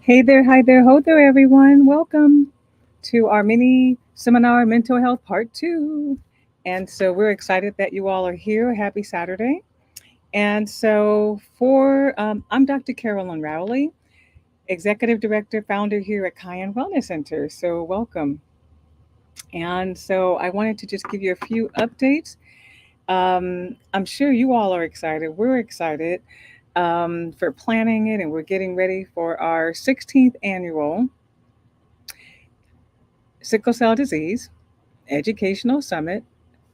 Hey there, hi there, ho there, everyone. Welcome to our mini seminar Mental Health Part 2. And so we're excited that you all are here. Happy Saturday. And so I'm Dr. Carolyn Rowley, Executive Director, Founder here at Cayenne Wellness Center. So welcome. And so I wanted to just give you a few updates. I'm sure you all are excited. We're excited for planning it, and we're getting ready for our 16th annual Sickle Cell Disease Educational Summit.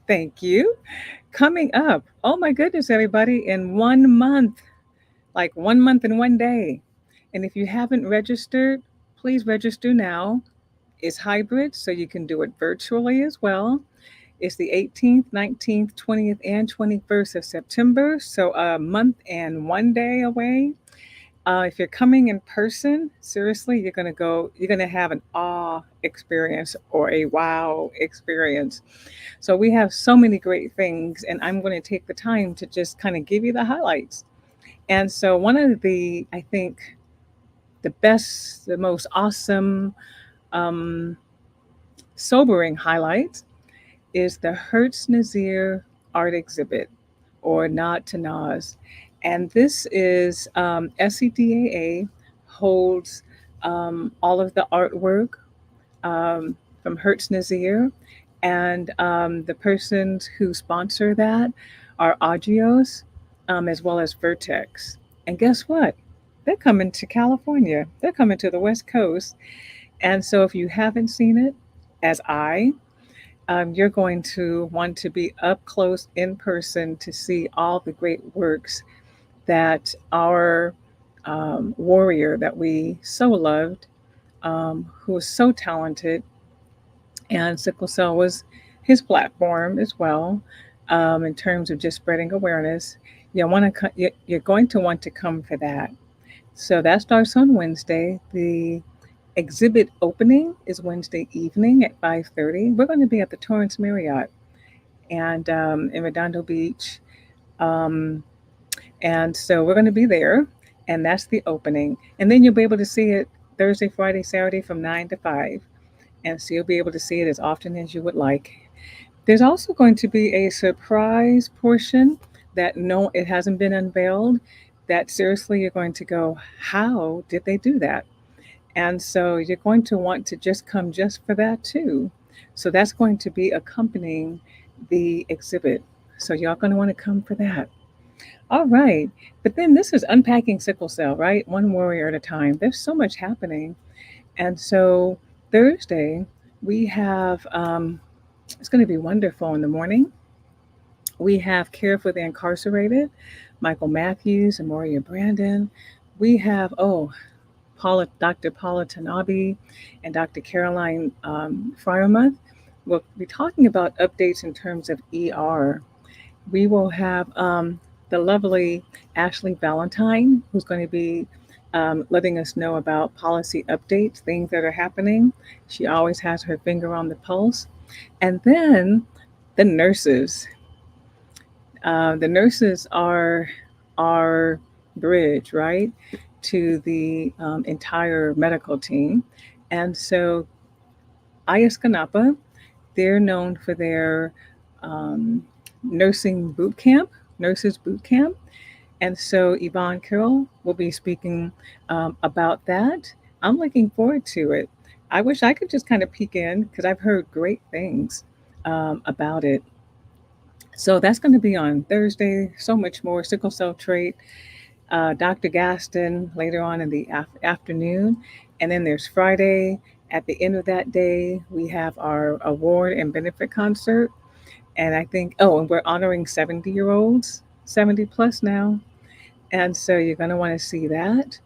Thank you. Coming up, oh my goodness, everybody, in 1 month, like 1 month and 1 day. And if you haven't registered, please register now. It's hybrid, so you can do it virtually as well. It's the 18th, 19th, 20th, and 21st of September, so a month and 1 day away. If you're coming in person, seriously, you're going to have an awe experience or a wow experience. So we have so many great things, and I'm going to take the time to just kind of give you the highlights. And so, one of I think, the best, the most awesome, um, sobering highlights is the Hertz Nazir art exhibit, or Nod to Nas. And this is SCDAA holds all of the artwork from Hertz Nazir. And the persons who sponsor that are Agios, as well as Vertex. And guess what? They're coming to California. They're coming to the West Coast. And so if you haven't seen it, as you're going to want to be up close in person to see all the great works that our warrior that we so loved, who was so talented, and sickle cell was his platform as well, in terms of just spreading awareness. You're going to want to come for that. So that starts on Wednesday. The exhibit opening is Wednesday evening at 5:30. We're going to be at the Torrance Marriott and in Redondo Beach, um, and so we're going to be there, and that's the opening. And then you'll be able to see it Thursday, Friday, Saturday from 9 to 5, and so you'll be able to see it as often as you would like. There's also going to be a surprise portion that no, it hasn't been unveiled. That seriously, you're going to go, how did they do that? And so you're going to want to just come just for that too. So that's going to be accompanying the exhibit. So y'all going to want to come for that. All right. But then this is unpacking sickle cell, right? One warrior at a time. There's so much happening. And so Thursday, we have, it's going to be wonderful in the morning. We have Care for the Incarcerated, Michael Matthews and Moria Brandon. We have, Dr. Paula Tanabe and Dr. Caroline Fryermuth. We'll be talking about updates in terms of ER. We will have the lovely Ashley Valentine, who's going to be letting us know about policy updates, things that are happening. She always has her finger on the pulse. And then the nurses. The nurses are our bridge, right, to the entire medical team. And so Ayaskanapa, they're known for their um, nursing boot camp, nurses boot camp. And so Yvonne Carroll will be speaking about that. I'm looking forward to it. I wish I could just kind of peek in because I've heard great things about it. So that's going to be on Thursday. So much more sickle cell trait. Dr. Gaston later on in the afternoon. And then there's Friday. At the end of that day, we have our award and benefit concert. And I think, and we're honoring 70-year-olds, 70 plus now. And so you're going to want to see that.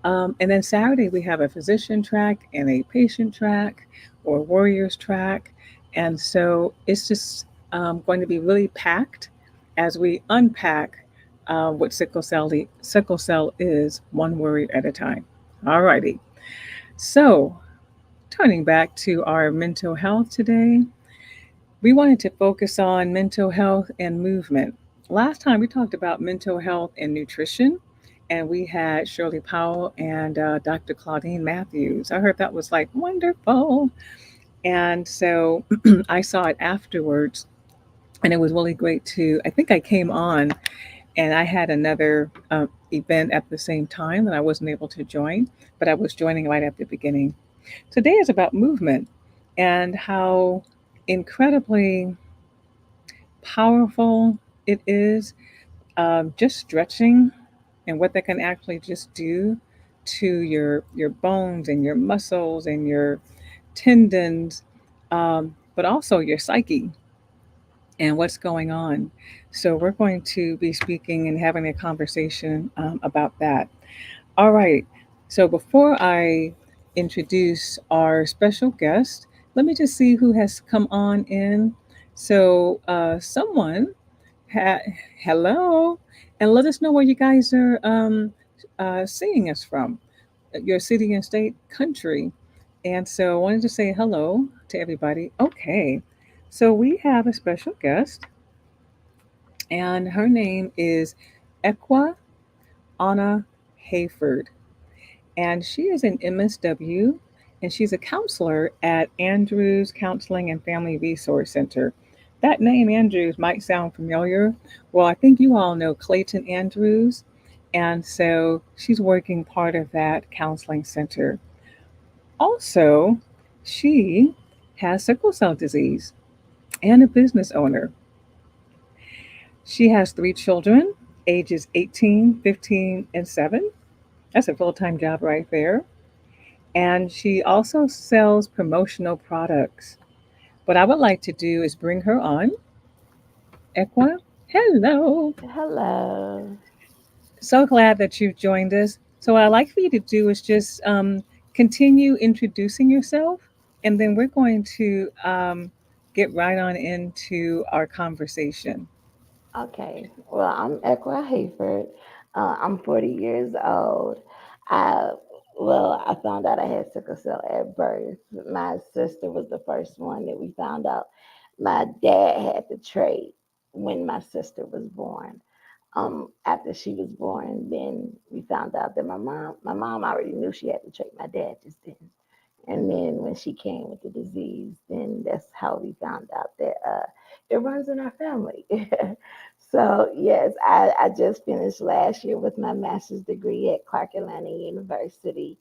And then Saturday, we have a physician track and a patient track or warriors track. And so it's just going to be really packed as we unpack what sickle cell is, one warrior at a time. All righty. So turning back to our mental health today, we wanted to focus on mental health and movement. Last time we talked about mental health and nutrition, and we had Shirley Powell and Dr. Claudine Matthews. I heard that was like wonderful. And so I saw it afterwards, and it was really great too. I think I came on and I had another event at the same time that I wasn't able to join, but I was joining right at the beginning. Today is about movement and how incredibly powerful it is, just stretching and what that can actually just do to your bones and your muscles and your tendons, but also your psyche and what's going on. So we're going to be speaking and having a conversation about that. All right. So before I introduce our special guest, let me just see who has come on in. So someone, ha- hello, and let us know where you guys are seeing us from, your city and state, country. And so I wanted to say hello to everybody. Okay. So we have a special guest, and her name is Equa Anna Hayford. And she is an MSW, and she's a counselor at Andrews Counseling and Family Resource Center. That name, Andrews, might sound familiar. Well, I think you all know Clayton Andrews, and so she's working part of that counseling center. Also, she has sickle cell disease and a business owner. She has three children, ages 18, 15, and 7. That's a full time job right there. And she also sells promotional products. What I would like to do is bring her on. Equa, hello. Hello. So glad that you've joined us. So, what I'd like for you to do is just continue introducing yourself, and then we're going to get right on into our conversation. Okay. Well, I'm Equa Hayford. I'm 40 years old. I I found out I had sickle cell at birth. My sister was the first one that we found out. My dad had the trait when my sister was born. After she was born, then we found out that my mom already knew she had the trait. My dad just didn't. And then when she came with the disease, then that's how we found out that it runs in our family. So yes, I just finished last year with my master's degree at Clark Atlanta University,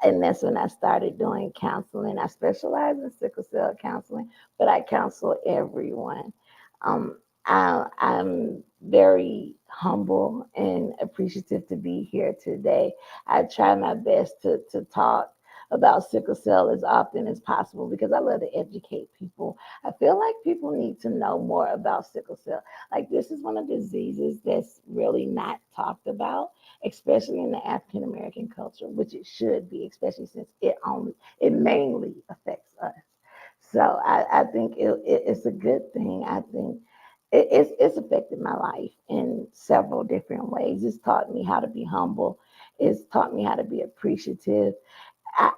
and that's when I started doing counseling. I specialize in sickle cell counseling, but I counsel everyone. Um, I'm very humble and appreciative to be here today. I try my best to talk about sickle cell as often as possible because I love to educate people. I feel like people need to know more about sickle cell. Like, this is one of the diseases that's really not talked about, especially in the African American culture, which it should be, especially since it mainly affects us. So I think it's a good thing. I think it's affected my life in several different ways. It's taught me how to be humble. It's taught me how to be appreciative.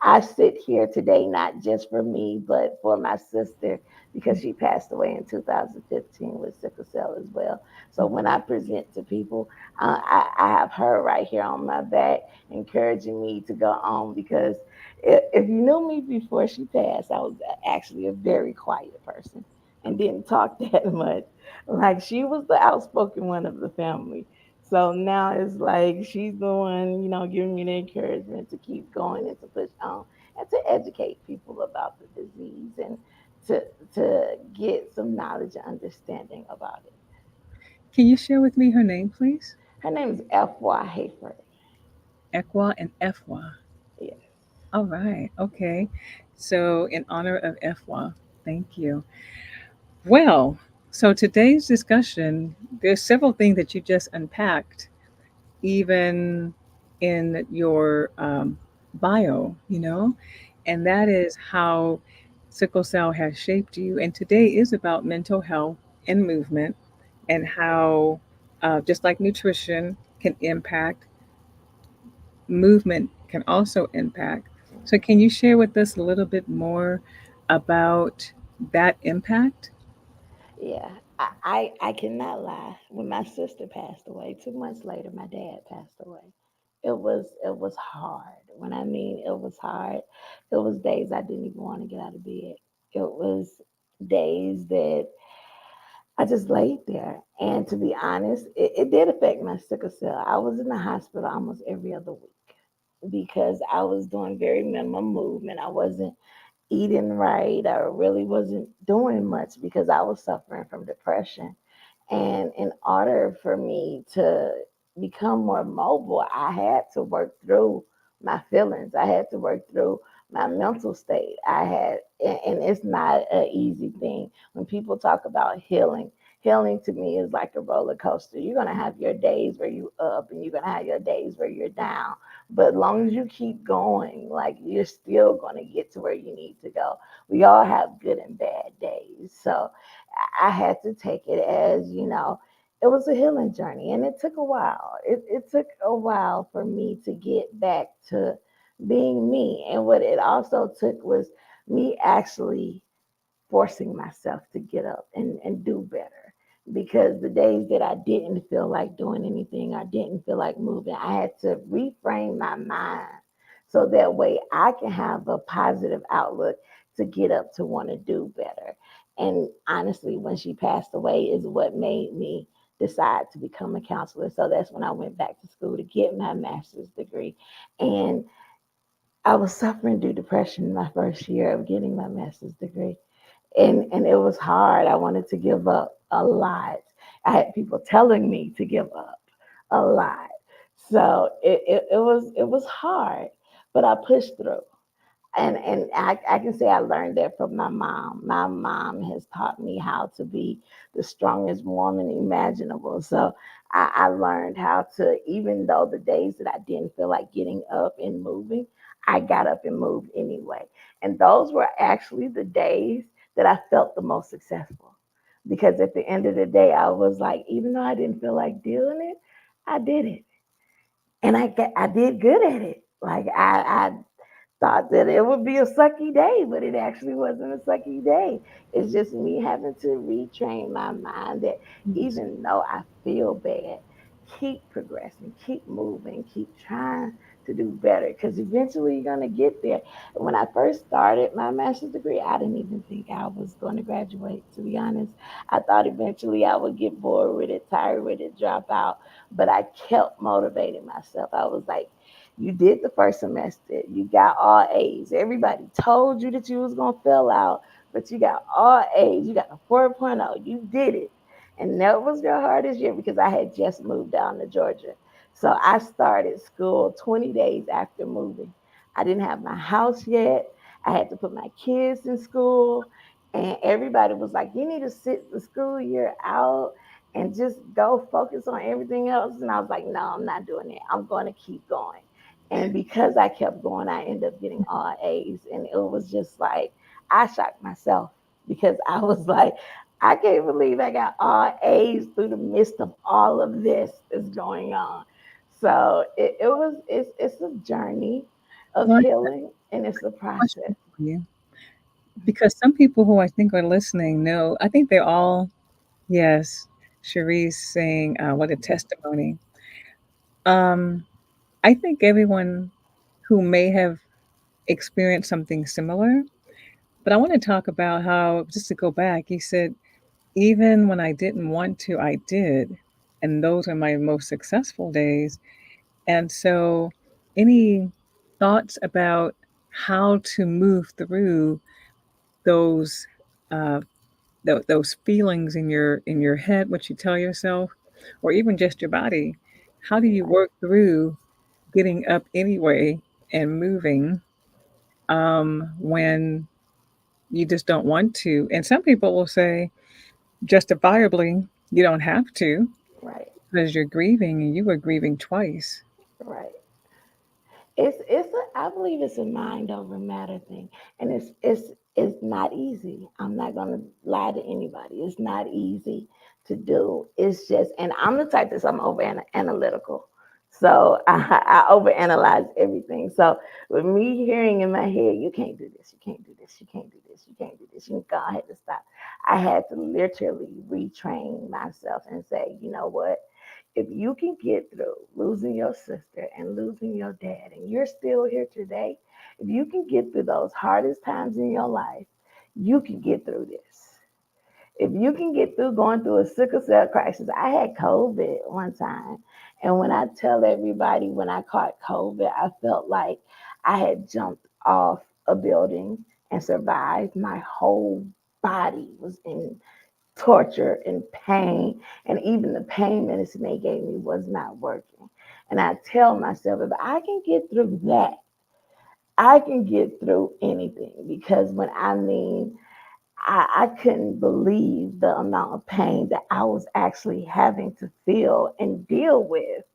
I sit here today not just for me, but for my sister because she passed away in 2015 with sickle cell as well. So when I present to people, I have her right here on my back, encouraging me to go on because if you knew me before she passed, I was actually a very quiet person and didn't talk that much. Like, she was the outspoken one of the family. So now it's like she's the one, giving me the encouragement to keep going and to push on and to educate people about the disease and to to get some knowledge and understanding about it. Can you share with me her name, please? Her name is F.Y. Hayford. Equa and Efwa. Yes. All right. Okay. So, in honor of Efwa, thank you. Well, so today's discussion, there's several things that you just unpacked, even in your bio, and that is how sickle cell has shaped you. And today is about mental health and movement, and how, just like nutrition can impact, movement can also impact. So, can you share with us a little bit more about that impact? Yeah. I cannot lie. When my sister passed away, 2 months later, my dad passed away. it was hard. When I mean it was hard, it was days I didn't even want to get out of bed. It was days that I just laid there. And to be honest, it did affect my sickle cell. I was in the hospital almost every other week because I was doing very minimum movement. I wasn't eating right. I really wasn't doing much because I was suffering from depression. And in order for me to become more mobile, I had to work through my feelings. I had to work through my mental state. And it's not an easy thing. When people talk about healing, healing to me is like a roller coaster. You're going to have your days where you up and you're going to have your days where you're down. But as long as you keep going, like you're still going to get to where you need to go. We all have good and bad days. So I had to take it as, it was a healing journey and it took a while. It took a while for me to get back to being me. And what it also took was me actually forcing myself to get up and do better. Because the days that I didn't feel like doing anything, I didn't feel like moving, I had to reframe my mind so that way I can have a positive outlook to get up to want to do better. And honestly, when she passed away, is what made me decide to become a counselor. So that's when I went back to school to get my master's degree. And I was suffering due depression in my first year of getting my master's degree, and it was hard. I wanted to give up a lot. I had people telling me to give up a lot. So it was hard, but I pushed through. And I can say I learned that from my mom. My mom has taught me how to be the strongest woman imaginable. So I learned how to, even though the days that I didn't feel like getting up and moving, I got up and moved anyway. And those were actually the days that I felt the most successful. Because at the end of the day, I was like, even though I didn't feel like doing it, I did it. And I did good at it. Like I thought that it would be a sucky day, but it actually wasn't a sucky day. It's just me having to retrain my mind that Yes. even though I feel bad, keep progressing, keep moving, keep trying to do better because eventually you're going to get there. When I first started my master's degree, I didn't even think I was going to graduate, to be honest. I thought eventually I would get bored with it, tired with it, drop out, but I kept motivating myself. I was like, you did the first semester. You got all A's. Everybody told you that you was gonna fail out, but you got all A's. You got a 4.0. You did it. And that was your hardest year because I had just moved down to Georgia. So I started school 20 days after moving. I didn't have my house yet. I had to put my kids in school. And everybody was like, you need to sit the school year out and just go focus on everything else. And I was like, no, I'm not doing it. I'm going to keep going. And because I kept going, I ended up getting all A's. And it was just like, I shocked myself because I was like, I can't believe I got all A's through the midst of all of this that's going on. So it's a journey of Well, I have healing and it's a a question process. for you because some people who I think are listening know, I think they're all, yes, Cherise saying, what a testimony. Um, I think everyone who may have experienced something similar, but I want to talk about how, just to go back, you said, even when I didn't want to, I did. And those are my most successful days. And so, any thoughts about how to move through those uh, those feelings in your head, what you tell yourself, or even just your body? How do you Right, work through getting up anyway and moving when you just don't want to? And some people will say, justifiably, you don't have to right, because you're grieving and you were grieving twice. right. I believe it's a mind over matter thing, and it's not easy. I'm not gonna lie to anybody. It's not easy to do. It's just, and I'm the type that's I'm over analytical, so I overanalyze everything. So with me hearing in my head, you can't do this, you can't do this, you can't do this, you can't do this, you God had to stop. I had to literally retrain myself and say, you know what? If you can get through losing your sister and losing your dad, and you're still here today, if you can get through those hardest times in your life, you can get through this. If you can get through going through a sickle cell crisis, I had COVID one time. And when I tell everybody when I caught COVID, I felt like I had jumped off a building and survived. My whole body was in torture and pain. And even the pain medicine they gave me was not working. And I tell myself, if I can get through that, I can get through anything. Because when I mean, I couldn't believe the amount of pain that I was actually having to feel and deal with,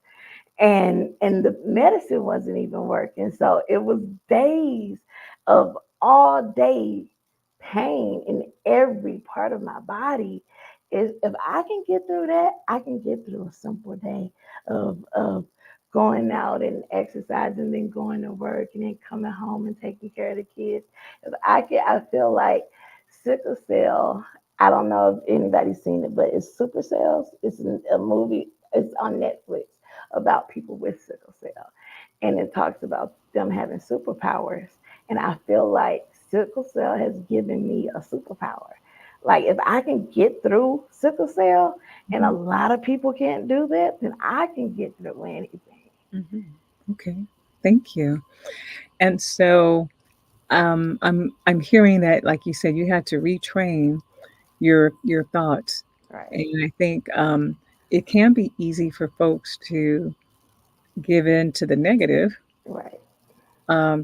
and the medicine wasn't even working. So it was days of all day pain in every part of my body. Is if I can get through that, I can get through a simple day of going out and exercising, then going to work, and then coming home and taking care of the kids. If I can, I feel like sickle cell. I don't know if anybody's seen it, but it's Super Cells. It's a movie. It's on Netflix about people with sickle cell. And it talks about them having superpowers. And I feel like sickle cell has given me a superpower. Like if I can get through sickle cell and a Mhm. lot of people can't do that, then I can get through anything. Mhm. Okay. Thank you. And so I'm hearing that, like you said, you had to retrain your thoughts, Right, and I think it can be easy for folks to give in to the negative right,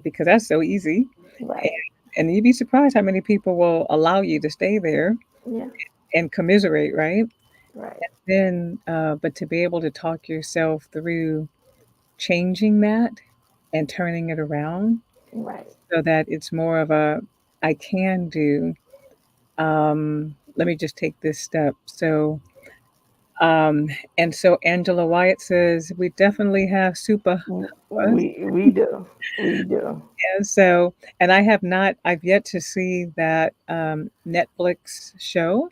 because that's so easy, right. and you'd be surprised how many people will allow you to stay there Yeah, and commiserate, right? right, Then, but to be able to talk yourself through changing that and turning it around right. so that it's more of a I can do. Let me just take this step. Um, and so Angela Wyatt says we definitely have super. We do. We do. And so, and I have not, I've yet to see that Netflix show.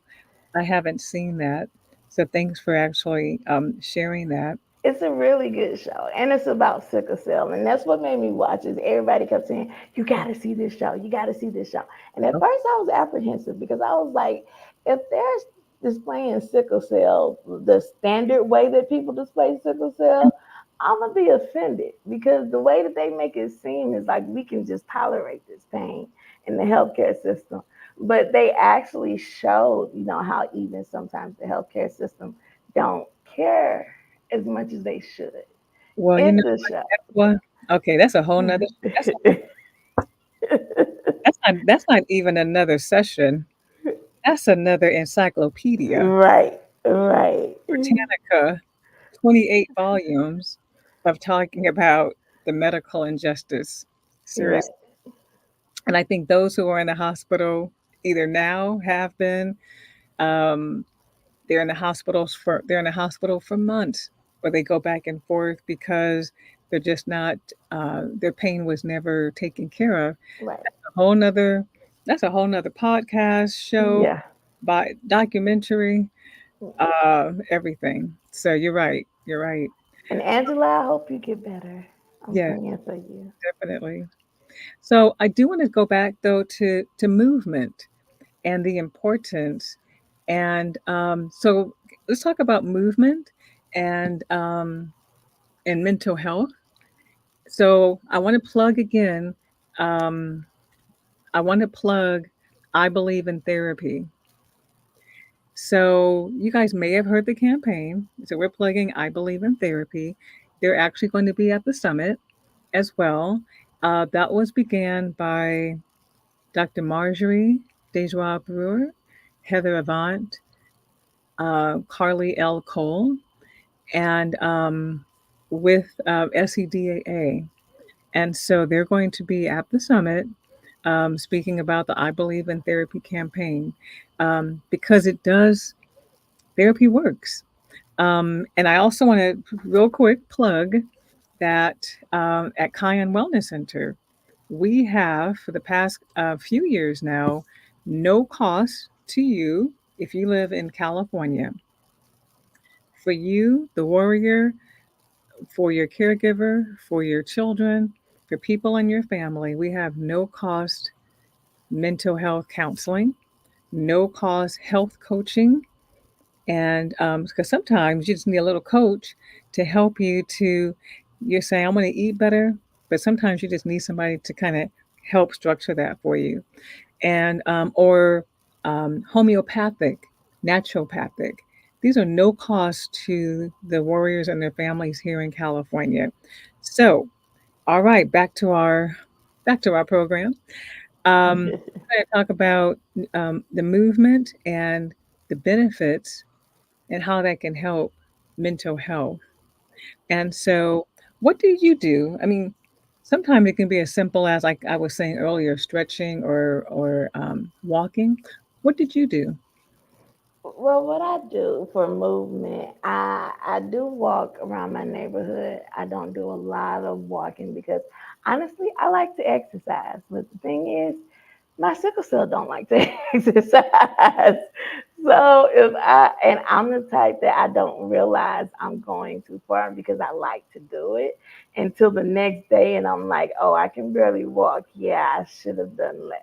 I haven't seen that. So thanks for actually sharing that. It's a really good show, and it's about sickle cell, and that's what made me watch. Is everybody kept saying, "You got to see this show. You got to see this show." And at Oh, first, I was apprehensive because I was like, if they're displaying sickle cell the standard way that people display sickle cell, I'm gonna be offended because the way that they make it seem is like we can just tolerate this pain in the healthcare system. But they actually showed, how even sometimes the healthcare system don't care as much as they should well, you in know the show. what? Okay, that's a whole nother. That's that's not even another session. That's another encyclopedia. Right, right, Britannica, 28 volumes of talking about the medical injustice. right, Seriously. And I think those who are in the hospital either now have been, um, they're in the hospital for months, or they go back and forth because they're just not their pain was never taken care of. right. A whole nother that's a whole nother podcast show Yeah. by documentary, everything. So you're right. You're right. And Angela, I hope you get better. I'm Yeah, praying for you. definitely. So I do want to go back though to movement and the importance. And so let's talk about movement and and mental health. So I want to plug again. Um, I want to plug. I believe in therapy. So you guys may have heard the campaign. So we're plugging I believe in therapy. They're actually going to be at the summit as well. That was began by Dr. Marjorie Dejoie Brewer, Heather Avant, Carly L. Cole, and with SEDAA. And so they're going to be at the summit speaking about the I Believe in Therapy campaign because it does, therapy works. And I also want to real quick plug that at Kion Wellness Center, we have for the past few years now, no cost to you if you live in California, for you, the warrior, for your caregiver, for your children, for people in your family. We have no cost mental health counseling, no cost health coaching. And because sometimes you just need a little coach to help you to, you're saying, I want to eat better, but sometimes you just need somebody to kind of help structure that for you. And, or homeopathic, naturopathic. These are no cost to the warriors and their families here in California. So, all right, back to our program. We're going to talk about the movement and the benefits and how that can help mental health. And so, what do you do? I mean, sometimes it can be as simple as, like I was saying earlier, stretching or walking. What did you do? Well, what I do for movement, I do walk around my neighborhood. I don't do a lot of walking because honestly, I like to exercise. But the thing is, my sickle cell don't like to exercise. So if I and I'm the type that I don't realize I'm going too far because I like to do it until the next day, and I'm like, oh, I can barely walk. Yeah, I should have done less.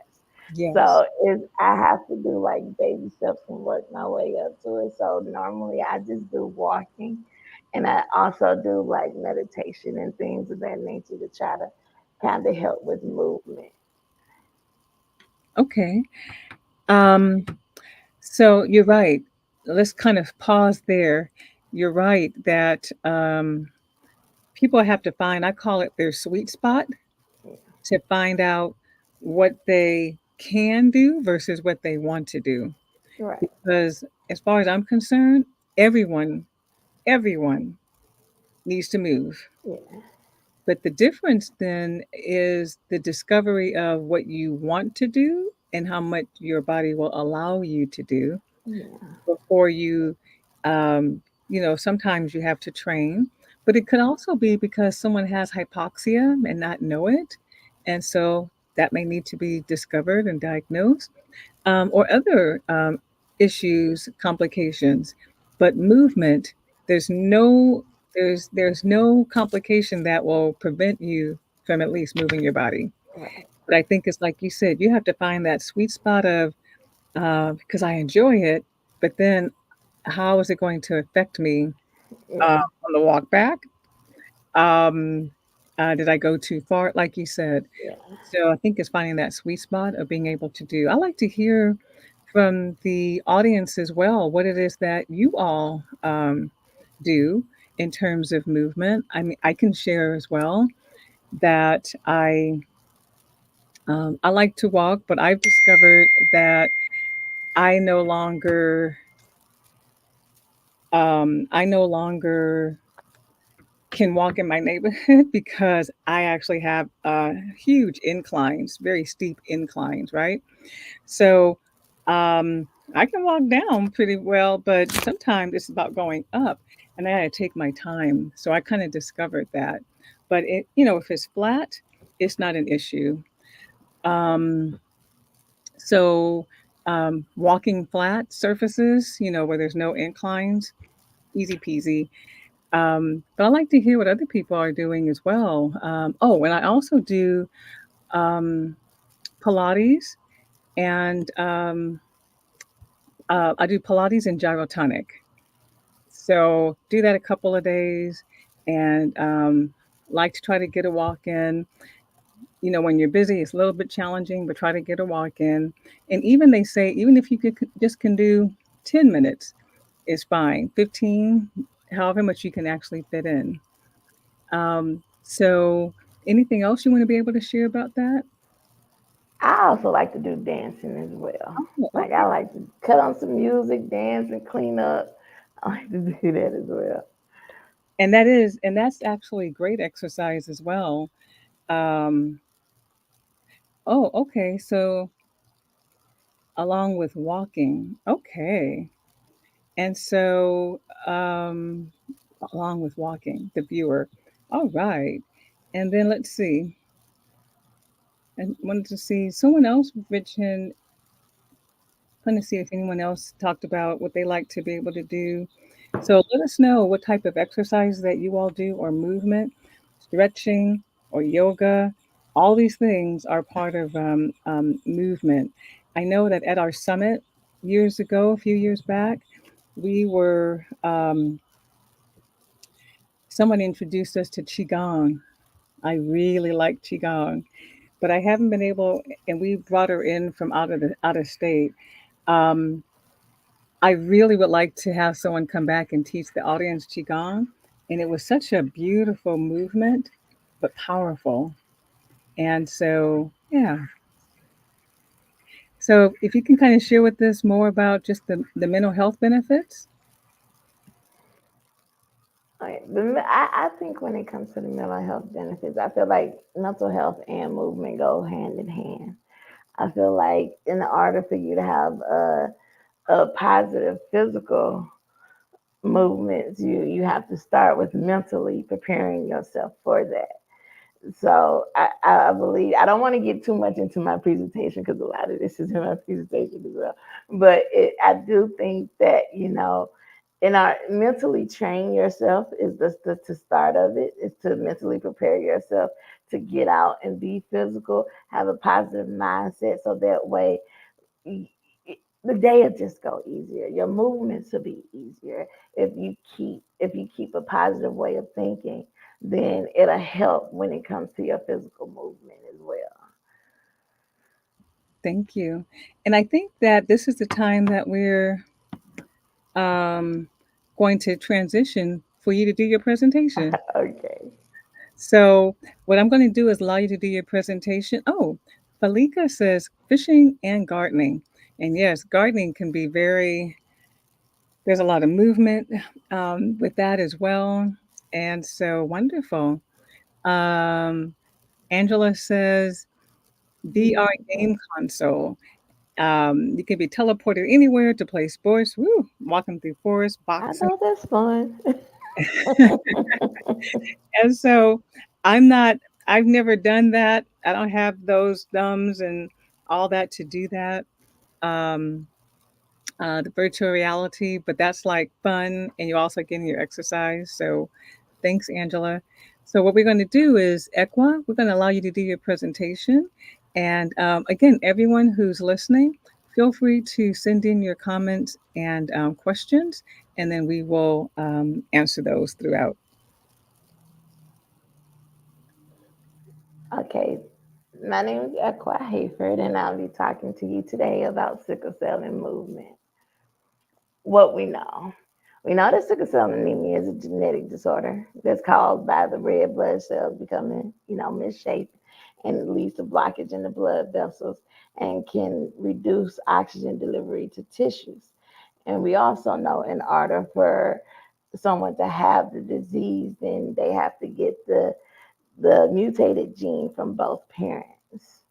Yes. So it's I have to do like baby steps and work my way up to it. So normally I just do walking, and I also do like meditation and things of that nature to try to kind of help with movement. Okay. Um, so you're right. Let's kind of pause there. You're right that people have to find, I call it their sweet spot, to find out what they can do versus what they want to do. Right. Because as far as I'm concerned, everyone needs to move. Yeah. But the difference then is the discovery of what you want to do and how much your body will allow you to do Yeah. before you, um, sometimes you have to train. But it could also be because someone has hypoxia and not know it. And so that may need to be discovered and diagnosed, or other issues, complications. But movement, there's no there's no complication that will prevent you from at least moving your body. Right. But I think it's like you said, you have to find that sweet spot of because I enjoy it, but then how is it going to affect me Yeah. on the walk back? Um, did I go too far? Like you said, Yeah. so I think it's finding that sweet spot of being able to do. I like to hear from the audience as well what it is that you all do in terms of movement. I mean, I can share as well that I like to walk, but I've discovered that I no longer I no longer can walk in my neighborhood because I actually have huge inclines, very steep inclines, right? So um, I can walk down pretty well, but sometimes it's about going up, and I got to take my time. So I kind of discovered that. But if it's flat, it's not an issue. Um, so walking flat surfaces, where there's no inclines, easy peasy. But I like to hear what other people are doing as well. Oh, and I also do um, Pilates, and I do Pilates and gyrotonic. So do that a couple of days, and like to try to get a walk in. When you're busy, it's a little bit challenging, but try to get a walk in. And even they say, even if you just can do 10 minutes, is fine. 15, however much you can actually fit in. So anything else you want to be able to share about that? I also like to do dancing as well. Oh, Like I okay. like to cut on some music, dance, and clean up. I like to do that as well. And that's actually great exercise as well. Um, oh, okay. So along with walking, okay. And so um, along with walking, the viewer. All right. And then let's see. I wanted to see someone else mention. Trying to see if anyone else talked about what they like to be able to do. So let us know what type of exercise that you all do, or movement, stretching, or yoga. All these things are part of movement. I know that at our summit years ago, a few years back, we were, someone introduced us to Qigong. I really like Qigong, but I haven't been able, and we brought her in from out of state. Um, I really would like to have someone come back and teach the audience Qigong. And it was such a beautiful movement, but powerful. And so, yeah. So, if you can kind of share with us more about just the mental health benefits. Okay, I think when it comes to the mental health benefits, I feel like mental health and movement go hand in hand. I feel like in order for you to have a positive physical movements, you have to start with mentally preparing yourself for that. So I believe I don't want to get too much into my presentation because a lot of this is in my presentation as well. But I do think that in our mentally train yourself is the start of it. Is to mentally prepare yourself to get out and be physical, have a positive mindset, so that way the day will just go easier. Your movements will be easier if you keep a positive way of thinking. Then it'll help when it comes to your physical movement as well. Thank you. And I think that this is the time that we're um, going to transition for you to do your presentation. Okay. So, what I'm going to do is allow you to do your presentation. Oh, Falika says fishing and gardening. And yes, gardening can be very, there's a lot of movement with that as well. And so wonderful. Um, Angela says VR game console. You can be teleported anywhere to play sports. Woo, walking through forest, I boxing. know that's fun. And so I'm not, I've never done that. I don't have those thumbs and all that to do that. Um, the virtual reality, but that's like fun, and you're also getting your exercise. So thanks, Angela. So what we're going to do is, Equa, we're going to allow you to do your presentation. And again, everyone who's listening, feel free to send in your comments and questions, and then we will answer those throughout. Okay. My name is Equa Hayford, and I'll be talking to you today about sickle cell and movement. What we know. We know that sickle cell anemia is a genetic disorder that's caused by the red blood cells becoming, misshaped, and it leads to blockage in the blood vessels and can reduce oxygen delivery to tissues. And we also know in order for someone to have the disease, then they have to get the mutated gene from both parents.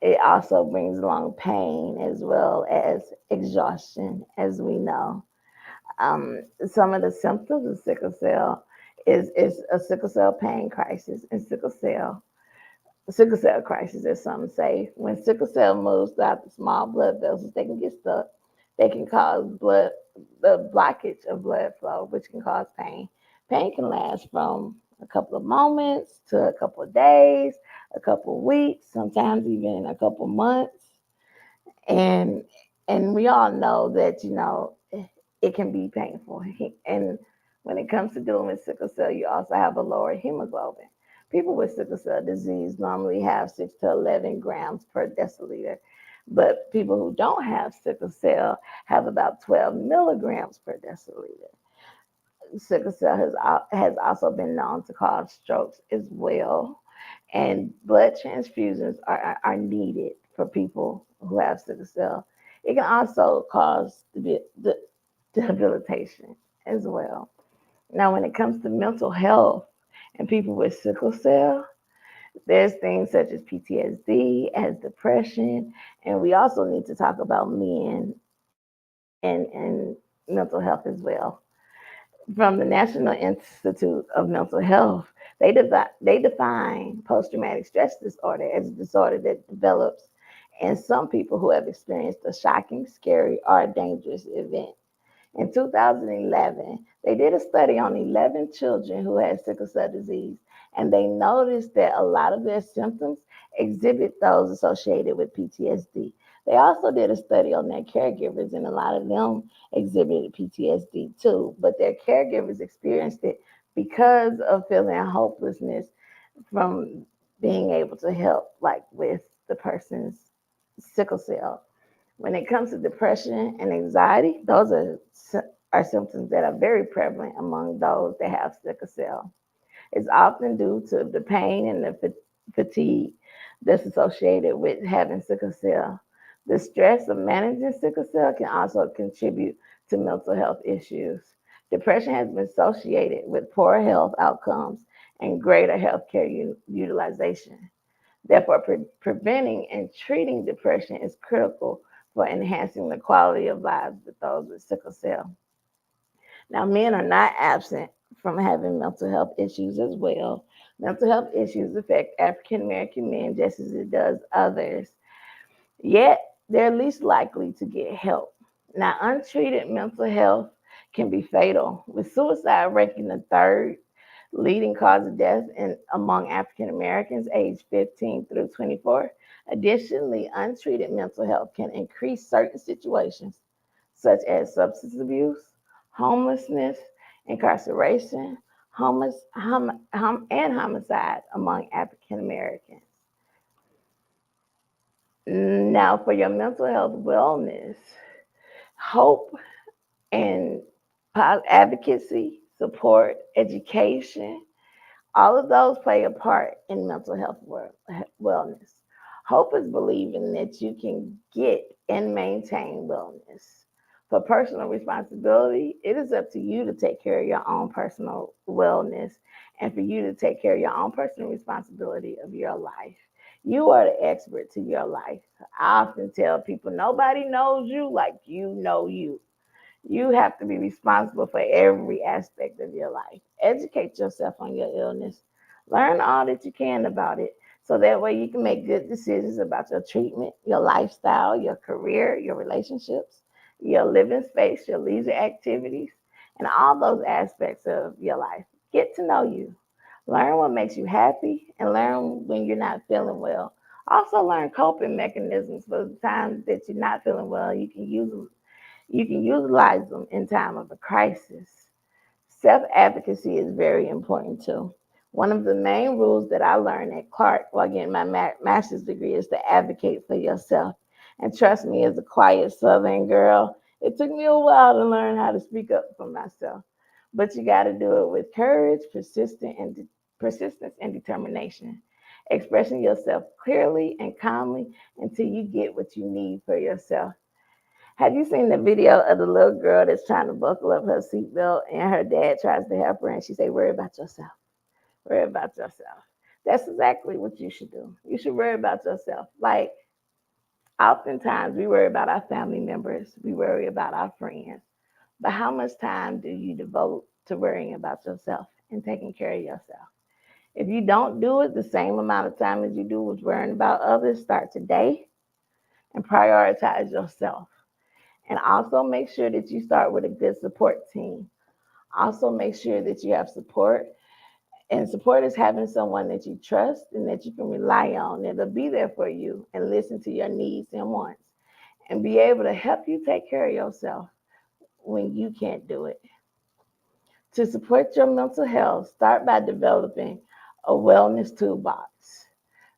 It also brings along pain as well as exhaustion, as we know. Um, some of the symptoms of sickle cell is a sickle cell pain crisis and sickle cell crisis, as some say. When sickle cell moves throughout the small blood vessels, they can get stuck. They can cause the blockage of blood flow, which can cause pain. Pain can last from a couple of moments to a couple of days, a couple of weeks, sometimes even a couple of months. And we all know that it can be painful. And when it comes to dealing with sickle cell, you also have a lower hemoglobin. People with sickle cell disease normally have 6 to 11 grams per deciliter, but people who don't have sickle cell have about 12 milligrams per deciliter. Sickle cell has also been known to cause strokes as well, and blood transfusions are needed for people who have sickle cell. It can also cause the debilitation as well. Now, when it comes to mental health and people with sickle cell, there's things such as PTSD, as depression, and we also need to talk about men and mental health as well. From the National Institute of Mental Health, they define post traumatic stress disorder as a disorder that develops in some people who have experienced a shocking, scary, or dangerous event. In 2011, they did a study on 11 children who had sickle cell disease, and they noticed that a lot of their symptoms exhibit those associated with PTSD. They also did a study on their caregivers, and a lot of them exhibited PTSD too, but their caregivers experienced it because of feeling hopelessness from being able to help, like with the person's sickle cell. When it comes to depression and anxiety, those are symptoms that are very prevalent among those that have sickle cell. It's often due to the pain and the fatigue that's associated with having sickle cell. The stress of managing sickle cell can also contribute to mental health issues. Depression has been associated with poor health outcomes and greater healthcare utilization. Therefore, preventing and treating depression is critical for enhancing the quality of lives with those with sickle cell. Now, men are not absent from having mental health issues as well. Mental health issues affect African American men just as it does others, yet they're least likely to get help. Now, untreated mental health can be fatal, with suicide ranking the third leading cause of death among African Americans aged 15 through 24. Additionally, untreated mental health can increase certain situations such as substance abuse, homelessness, incarceration, and homicide among African Americans. Now, for your mental health wellness, hope and advocacy, support, education, all of those play a part in mental health wellness. Hope is believing that you can get and maintain wellness. For personal responsibility, it is up to you to take care of your own personal wellness and for you to take care of your own personal responsibility of your life. You are the expert to your life. I often tell people nobody knows you like you know you. You have to be responsible for every aspect of your life. Educate yourself on your illness. Learn all that you can about it so that way you can make good decisions about your treatment, your lifestyle, your career, your relationships, your living space, your leisure activities, and all those aspects of your life. Get to know you. Learn what makes you happy and learn when you're not feeling well. Also learn coping mechanisms for the times that you're not feeling well. You can utilize them in time of a crisis. Self advocacy is very important too. One of the main rules that I learned at Clark while getting my master's degree is to advocate for yourself. And trust me, as a quiet Southern girl, it took me a while to learn how to speak up for myself. But you got to do it with courage, persistence, and determination. Expressing yourself clearly and calmly until you get what you need for yourself. Have you seen the video of the little girl that's trying to buckle up her seatbelt and her dad tries to help her and she say, worry about yourself, worry about yourself. That's exactly what you should do. You should worry about yourself. Like oftentimes we worry about our family members, we worry about our friends, but how much time do you devote to worrying about yourself and taking care of yourself? If you don't do it the same amount of time as you do with worrying about others, start today and prioritize yourself. And also make sure that you start with a good support team. Also make sure that you have support. And support is having someone that you trust and that you can rely on that'll be there for you and listen to your needs and wants and be able to help you take care of yourself when you can't do it. To support your mental health, start by developing a wellness toolbox.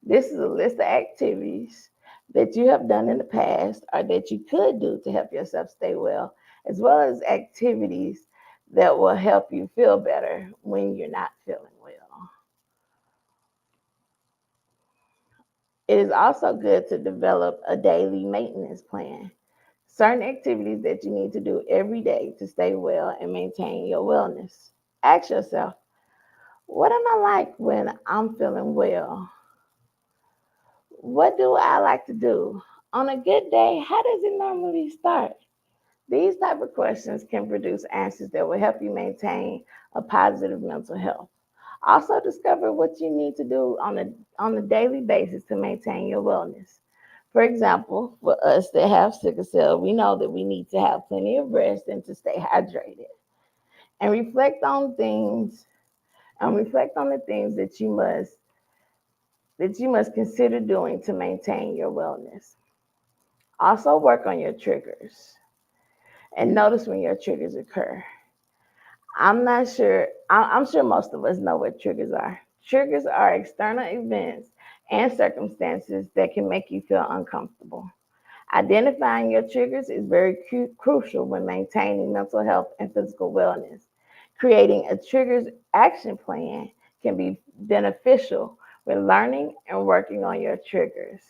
This is a list of activities that you have done in the past or that you could do to help yourself stay well, as well as activities that will help you feel better when you're not feeling well. It is also good to develop a daily maintenance plan. Certain activities that you need to do every day to stay well and maintain your wellness. Ask yourself, what am I like when I'm feeling well? What do I like to do? On a good day, how does it normally start? These type of questions can produce answers that will help you maintain a positive mental health. Also discover what you need to do on a daily basis to maintain your wellness. For example, for us that have sickle cell, we know that we need to have plenty of rest and to stay hydrated. And reflect on the things that you must consider doing to maintain your wellness. Also work on your triggers and notice when your triggers occur. I'm sure most of us know what triggers are. Triggers are external events and circumstances that can make you feel uncomfortable. Identifying your triggers is very crucial when maintaining mental health and physical wellness. Creating a triggers action plan can be beneficial when learning and working on your triggers.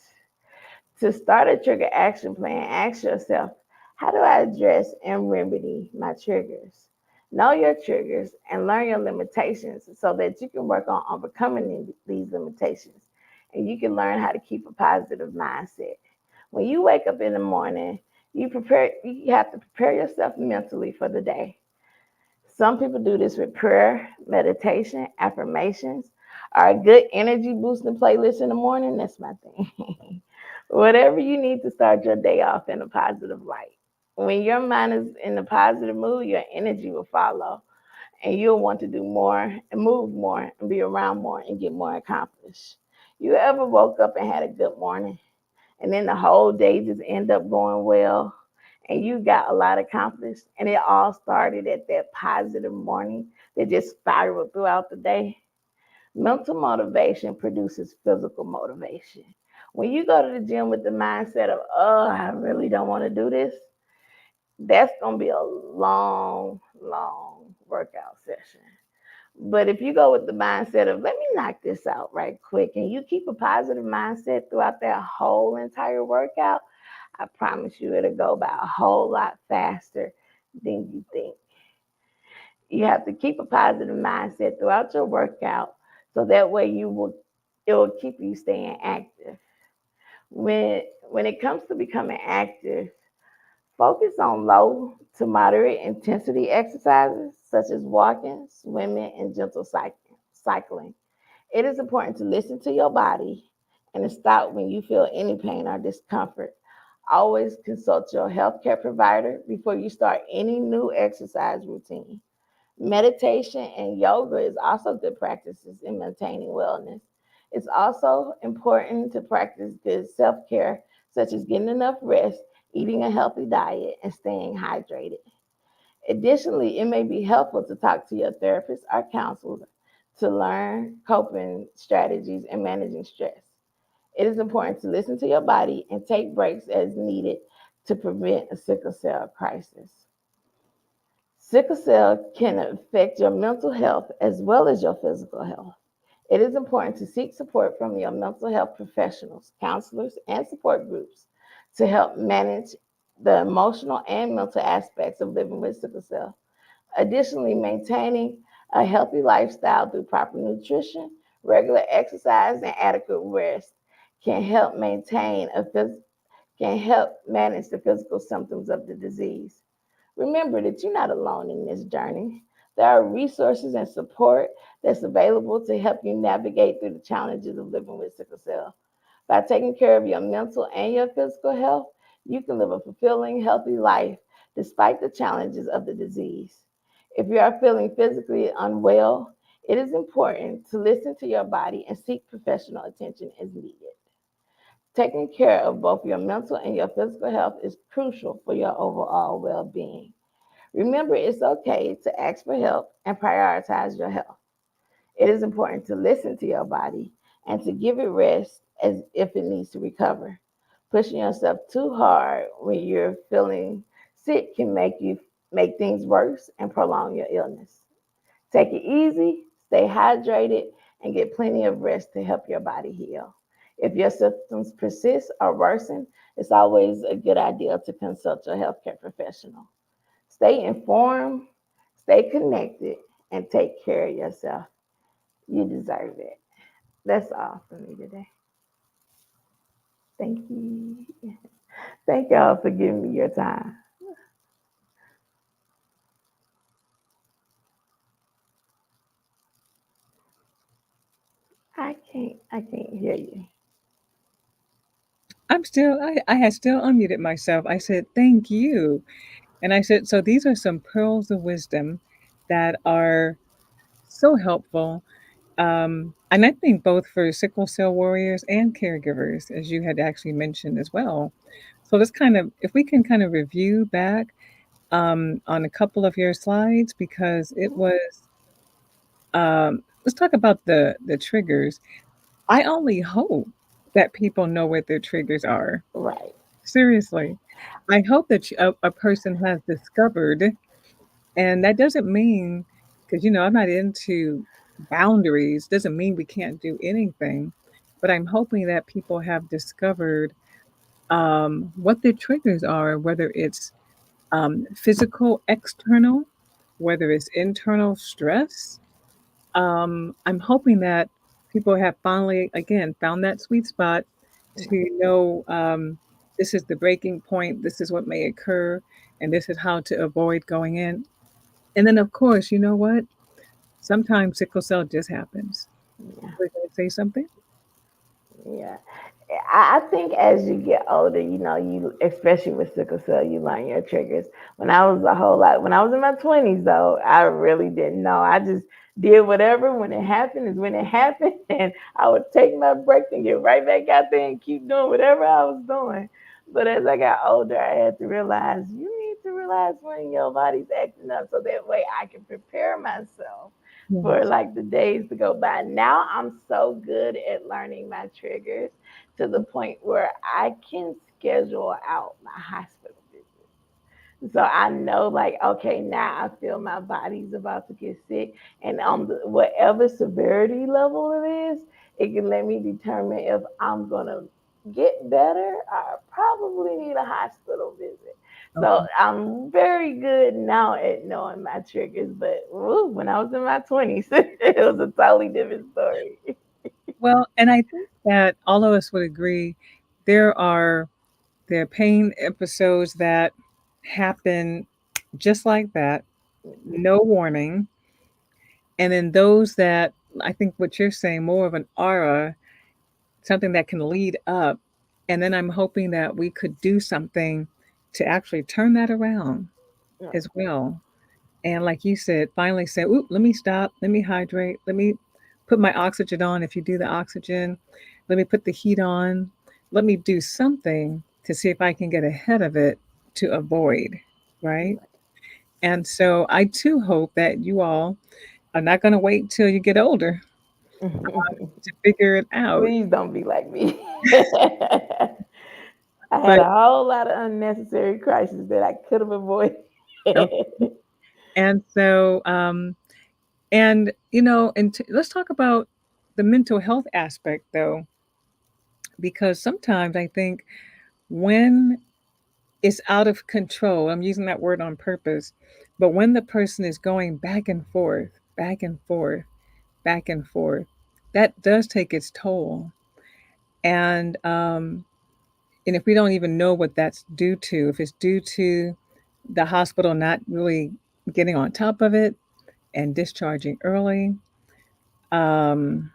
To start a trigger action plan, ask yourself, how do I address and remedy my triggers? Know your triggers and learn your limitations so that you can work on overcoming these limitations and you can learn how to keep a positive mindset. When you wake up in the morning, you have to prepare yourself mentally for the day. Some people do this with prayer, meditation, affirmations, or a good energy boosting playlist in the morning. That's my thing. Whatever you need to start your day off in a positive light. When your mind is in a positive mood, your energy will follow, and you'll want to do more and move more and be around more and get more accomplished. You ever woke up and had a good morning, and then the whole day just end up going well, and you got a lot accomplished, and it all started at that positive morning that just spiraled throughout the day? Mental motivation produces physical motivation. When you go to the gym with the mindset of, oh, I really don't want to do this, that's going to be a long, long workout session. But if you go with the mindset of, let me knock this out right quick, and you keep a positive mindset throughout that whole entire workout, I promise you it'll go by a whole lot faster than you think. You have to keep a positive mindset throughout your workout so that way it will keep you staying active. When it comes to becoming active, focus on low to moderate intensity exercises such as walking, swimming, and gentle cycling. It is important to listen to your body and to stop when you feel any pain or discomfort. Always consult your healthcare provider before you start any new exercise routine. Meditation and yoga is also good practices in maintaining wellness. It's also important to practice good self care, such as getting enough rest, eating a healthy diet, and staying hydrated. Additionally, it may be helpful to talk to your therapist or counselor to learn coping strategies and managing stress. It is important to listen to your body and take breaks as needed to prevent a sickle cell crisis. Sickle cell can affect your mental health as well as your physical health. It is important to seek support from your mental health professionals, counselors, and support groups to help manage the emotional and mental aspects of living with sickle cell. Additionally, maintaining a healthy lifestyle through proper nutrition, regular exercise, and adequate rest can help can help manage the physical symptoms of the disease. Remember that you're not alone in this journey. There are resources and support that's available to help you navigate through the challenges of living with sickle cell. By taking care of your mental and your physical health, you can live a fulfilling, healthy life despite the challenges of the disease. If you are feeling physically unwell, it is important to listen to your body and seek professional attention as needed. Taking care of both your mental and your physical health is crucial for your overall well being. Remember, it's okay to ask for help and prioritize your health. It is important to listen to your body and to give it rest as if it needs to recover. Pushing yourself too hard when you're feeling sick can make things worse and prolong your illness. Take it easy, stay hydrated, and get plenty of rest to help your body heal. If your symptoms persist or worsen, it's always a good idea to consult your healthcare professional. Stay informed, stay connected, and take care of yourself. You deserve it. That's all for me today. Thank you. Thank y'all for giving me your time. I can't hear you. I had still unmuted myself. I said, thank you. And I said, so these are some pearls of wisdom that are so helpful. And I think both for sickle cell warriors and caregivers, as you had actually mentioned as well. So let's kind of, if we can kind of review back on a couple of your slides, because it was, let's talk about the triggers. I only hope that people know what their triggers are. Right. Seriously. I hope that a person has discovered, and that doesn't mean, because, I'm not into boundaries, doesn't mean we can't do anything, but I'm hoping that people have discovered what their triggers are, whether it's physical, external, whether it's internal stress. I'm hoping that people have finally, again, found that sweet spot to know this is the breaking point, this is what may occur, and this is how to avoid going in. And then, of course, you know what? Sometimes sickle cell just happens. Yeah. We're going to say something. Yeah. I think as you get older, you especially with sickle cell, you learn your triggers. When I was a whole lot, when I was in my 20s, though, I really didn't know. I just did whatever. When it happened is when it happened, and I would take my break and get right back out there and keep doing whatever I was doing. But as I got older, I had to realize you need to realize when your body's acting up, so that way I can prepare myself for Yes. like the days to go by. Now I'm so good at learning my triggers to the point where I can schedule out my hospital visits. So I know, like, okay, now I feel my body's about to get sick, and on whatever severity level it is, it can let me determine if I'm gonna get better or probably need a hospital visit. So Okay. I'm very good now at knowing my triggers, but when I was in my 20s, it was a totally different story. Well, and I think that all of us would agree there are pain episodes that happen just like that, no warning. And then those that I think what you're saying, more of an aura, something that can lead up. And then I'm hoping that we could do something to actually turn that around as well. And like you said, finally say, "Oop, let me stop, let me hydrate, let me put my oxygen on if you do the oxygen, let me put the heat on, let me do something to see if I can get ahead of it to avoid," right? And so I too hope that you all are not going to wait till you get older to figure it out. Please don't be like me. I had But a whole lot of unnecessary crises that I could have avoided. okay. And so, let's talk about the mental health aspect though, because sometimes I think when it's out of control, I'm using that word on purpose, but when the person is going back and forth, back and forth, back and forth, that does take its toll. And and if we don't even know what that's due to, if it's due to the hospital not really getting on top of it and discharging early, um,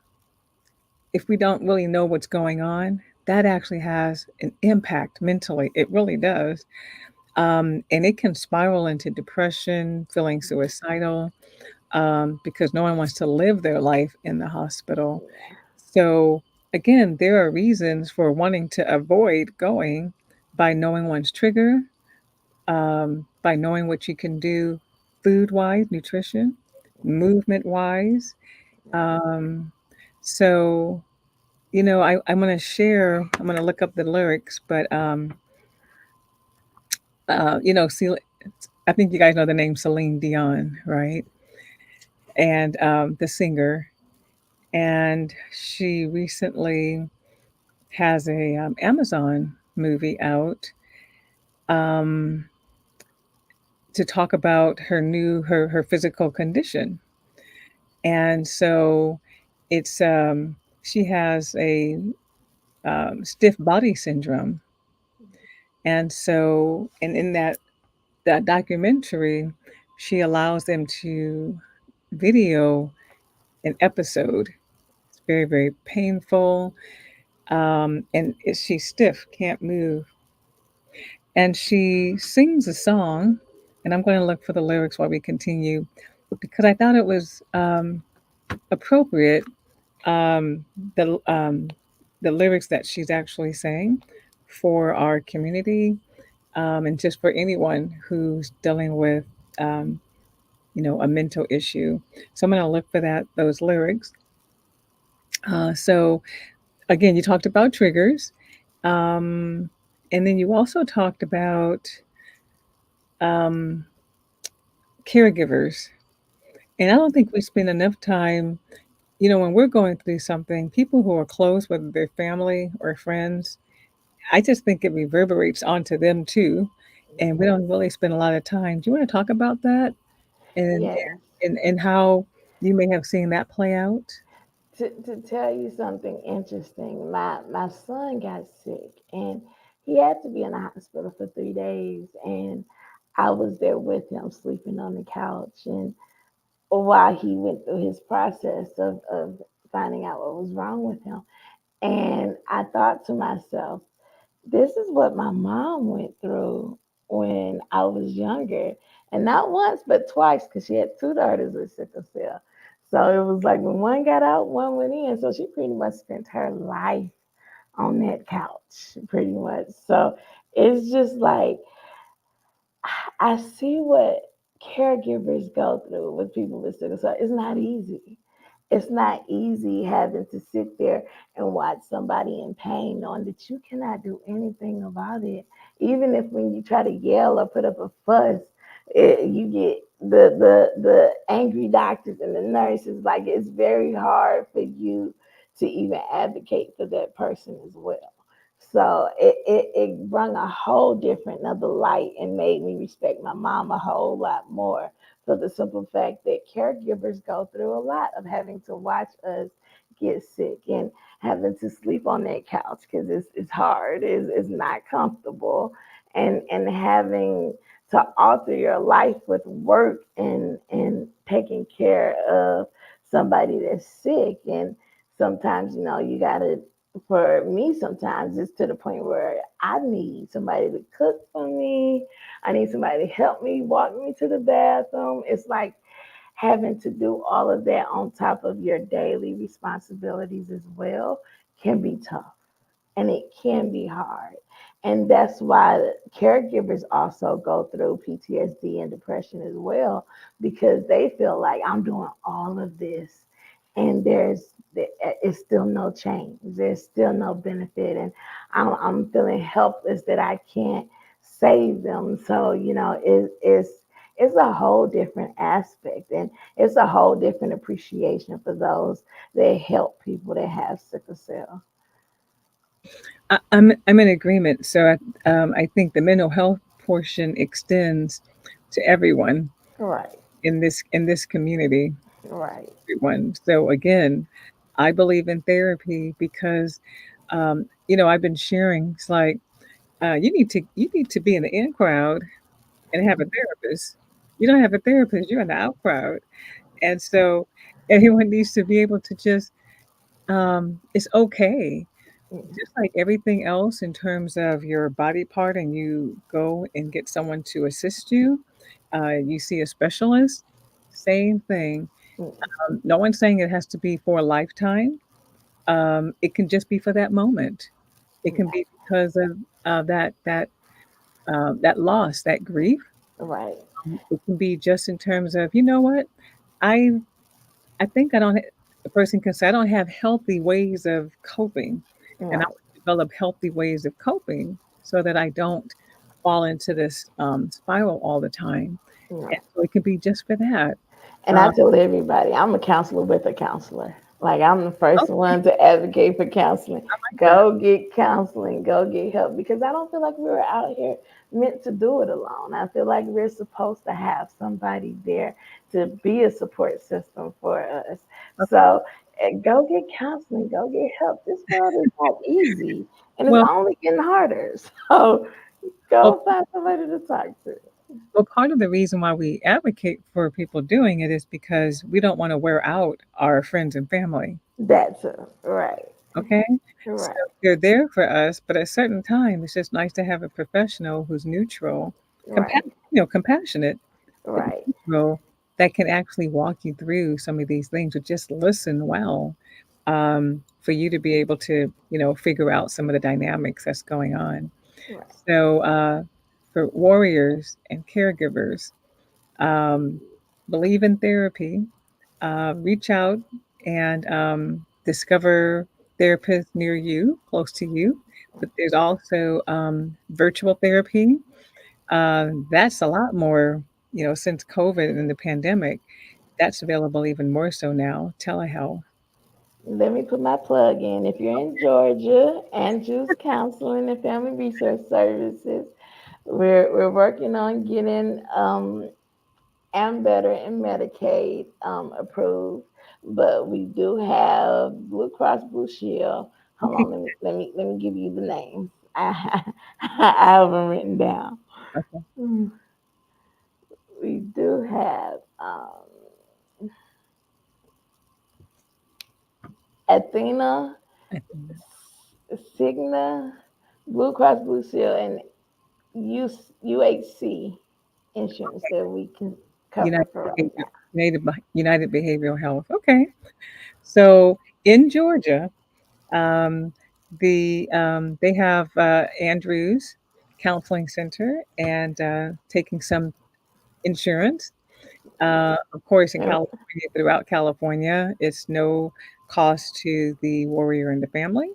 if we don't really know what's going on, that actually has an impact mentally. It really does. And it can spiral into depression, feeling suicidal, because no one wants to live their life in the hospital. So, again, there are reasons for wanting to avoid going by knowing one's trigger, by knowing what you can do food wise, nutrition, movement wise. Um, so, I'm going to share, I'm going to look up the lyrics, but, I think you guys know the name Celine Dion, right? And the singer. And she recently has a Amazon movie out um, to talk about her physical condition. And so it's she has a stiff body syndrome. And so, and in that documentary, she allows them to video an episode. It's very, very painful. and she's stiff, can't move, and she sings a song, and I'm going to look for the lyrics while we continue, because I thought it was appropriate, um, the lyrics that she's actually saying for our community, and just for anyone who's dealing with um, a mental issue. So I'm going to look for those lyrics. So again, you talked about triggers, um, and then you also talked about um, caregivers. And I don't think we spend enough time, when we're going through something, people who are close, whether they're family or friends, I just think it reverberates onto them too. And we don't really spend a lot of time. Do you want to talk about that and Yes. and how you may have seen that play out? To tell you something interesting, my son got sick and he had to be in the hospital for 3 days, and I was there with him sleeping on the couch, and while he went through his process of finding out what was wrong with him. And I thought to myself, this is what my mom went through when I was younger. And not once, but twice, because she had two daughters with sickle cell. So it was like when one got out, one went in. So she pretty much spent her life on that couch, pretty much. So it's just like I see what caregivers go through with people with sickle cell. It's not easy. It's not easy having to sit there and watch somebody in pain, knowing that you cannot do anything about it. Even if when you try to yell or put up a fuss, you get the angry doctors and the nurses. Like it's very hard for you to even advocate for that person as well. So it brought a whole different another light and made me respect my mom a whole lot more for the simple fact that caregivers go through a lot of having to watch us get sick and having to sleep on that couch because it's hard, it's not comfortable, and having to alter your life with work and taking care of somebody that's sick. And sometimes you gotta, for me sometimes it's to the point where I need somebody to cook for me. I need somebody to help me, walk me to the bathroom. It's like having to do all of that on top of your daily responsibilities as well can be tough, and it can be hard. And that's why caregivers also go through PTSD and depression as well, because they feel like I'm doing all of this and it's still no change. There's still no benefit. And I'm feeling helpless that I can't save them. So, it's a whole different aspect, and it's a whole different appreciation for those that help people that have sickle cell. I'm in agreement. So I think the mental health portion extends to everyone Right, in this community. right. Everyone. So again, I believe in therapy because I've been sharing. It's like you need to be in the in crowd and have a therapist. You don't have a therapist, you're in the out crowd. And so everyone needs to be able to just it's okay. Just like everything else in terms of your body part, and you go and get someone to assist you, you see a specialist, same thing. No one's saying it has to be for a lifetime. It can just be for that moment. It can be because of that loss, that grief. Right, It can be just in terms of, you know what, I I think I don't. A person can say I don't have healthy ways of coping, and I right, want to develop healthy ways of coping so that I don't fall into this spiral all the time. right. And so it can be just for that. And I Um, tell everybody, I'm a counselor with a counselor. Like I'm the first okay, one to advocate for counseling. I like that. Go get counseling, go get help, because I don't feel like we were out here meant to do it alone. I feel like we're supposed to have somebody there to be a support system for us. Okay. So go get counseling, go get help. This world is not easy, and it's Well, only getting harder. So well, go find somebody to talk to. well, part of the reason why we advocate for people doing it is because we don't want to wear out our friends and family. That's right. Okay. So Right. they're there for us, but at a certain time, it's just nice to have a professional who's neutral, Right. compassionate, but Right. neutral that can actually walk you through some of these things or just listen well, for you to be able to, figure out some of the dynamics that's going on. Right. So, for warriors and caregivers, um, believe in therapy, reach out and discover therapists near you, close to you. But there's also virtual therapy. That's a lot more, since COVID and the pandemic, that's available even more so now, telehealth. Let me put my plug in. If you're in Georgia, Andrews Counseling and Family Resource Services, we're working on getting Ambetter and Medicaid approved, but we do have Blue Cross Blue Shield. Hold Okay. on, let me give you the names. I have them written down. Okay. Mm. We do have Athena, I think Cigna, Blue Cross Blue Shield, and UHC insurance that we can cover United for right Behavior, now. United Behavioral Health. Okay. So in Georgia, Um, they have Andrews Counseling Center and taking some insurance. Of course, in And California, throughout California, it's no cost to the warrior and the family.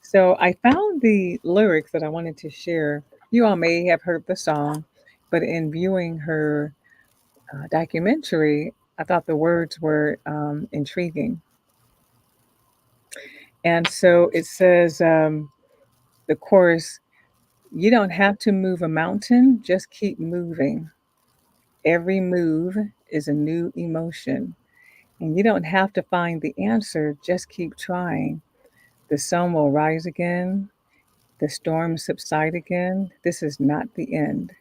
So I found the lyrics that I wanted to share. You all may have heard the song, but in viewing her documentary, I thought the words were intriguing. And so it says, the chorus, you don't have to move a mountain, just keep moving. Every move is a new emotion. And you don't have to find the answer, just keep trying. The sun will rise again, the storms subside again. This is not the end.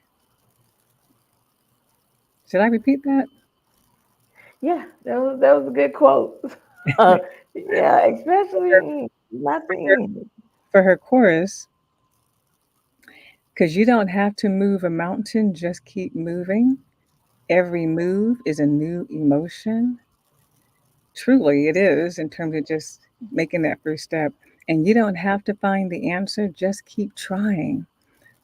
Should I repeat that? yeah, that was a good quote. Yeah, especially not the end. For her chorus, because you don't have to move a mountain, just keep moving. Every move is a new emotion. Truly, it is in terms of just making that first step. And you don't have to find the answer, just keep trying.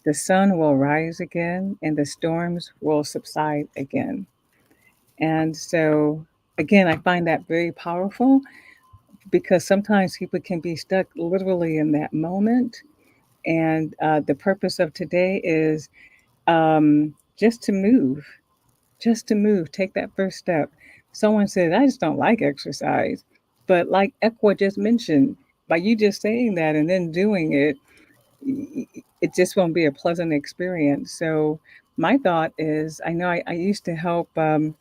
The sun will rise again and the storms will subside again. And so, again, I find that very powerful because sometimes people can be stuck literally in that moment. And the purpose of today is just to move, just to move, take that first step. Someone said, I just don't like exercise. But like Equa just mentioned, by you just saying that and then doing it, it just won't be a pleasant experience. So my thought is, I know I used to help, her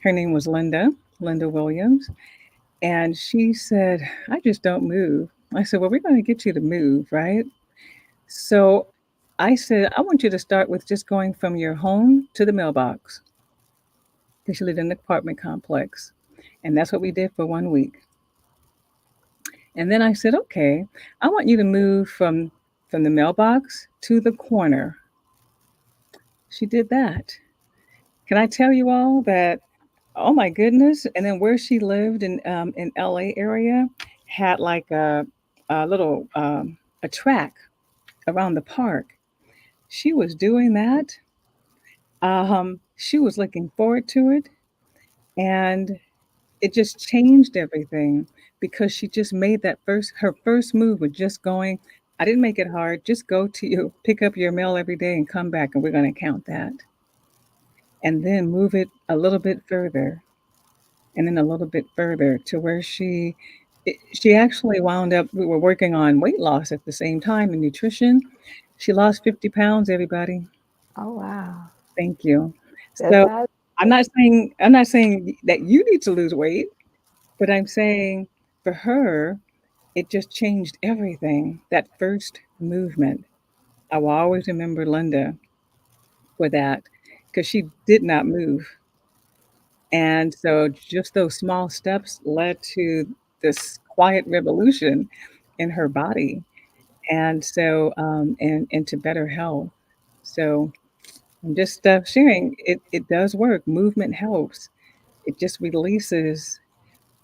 name was Linda Williams, and she said, I just don't move. I said, well, we're going to get you to move, right? So I said, I want you to start with just going from your home to the mailbox because she lived in an apartment complex. And that's what we did for 1 week. And then I said, okay, I want you to move from the mailbox to the corner. She did that. Can I tell you all that? Oh my goodness! And then where she lived in L.A. area had like a little a track around the park. She was doing that. She was looking forward to it, and it just changed everything because she just made that her first move was just going. I didn't make it hard. Just go to you, pick up your mail every day and come back, and we're going to count that. And then move it a little bit further, and then a little bit further to where she actually wound up. We were working on weight loss at the same time and nutrition. She lost 50 pounds. Everybody, Oh wow, thank you. that's So how. I'm not saying that you need to lose weight, but I'm saying for her, it just changed everything. That first movement. I will always remember Linda for that because she did not move. And so just those small steps led to this quiet revolution. in her body, and so and to better health. So I'm just sharing. It does work. Movement helps. It just releases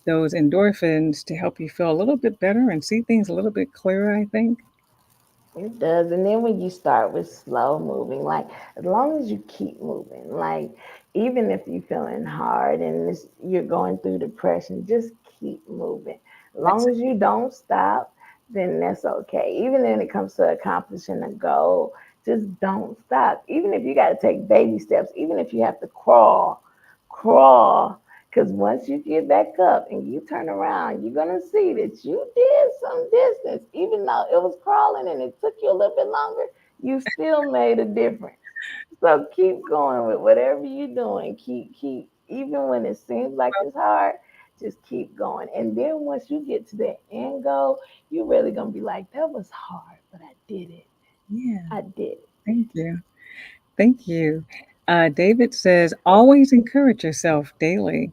those endorphins to help you feel a little bit better and see things a little bit clearer, I think. It does. And then when you start with slow moving, like as long as you keep moving, like even if you're feeling hard and you're going through depression, just keep moving. As That's long as you don't stop, then that's okay. Even when it comes to accomplishing a goal, just don't stop. Even if you got to take baby steps, even if you have to crawl, crawl. Because once you get back up and you turn around, you're going to see that you did some distance. Even though it was crawling and it took you a little bit longer, you still made a difference. So keep going with whatever you're doing. Keep, even when it seems like it's hard, just keep going. And then once you get to the end goal, you're really going to be like, that was hard, but I did it. yeah. I did it. Thank you. Thank you. David says, always encourage yourself daily.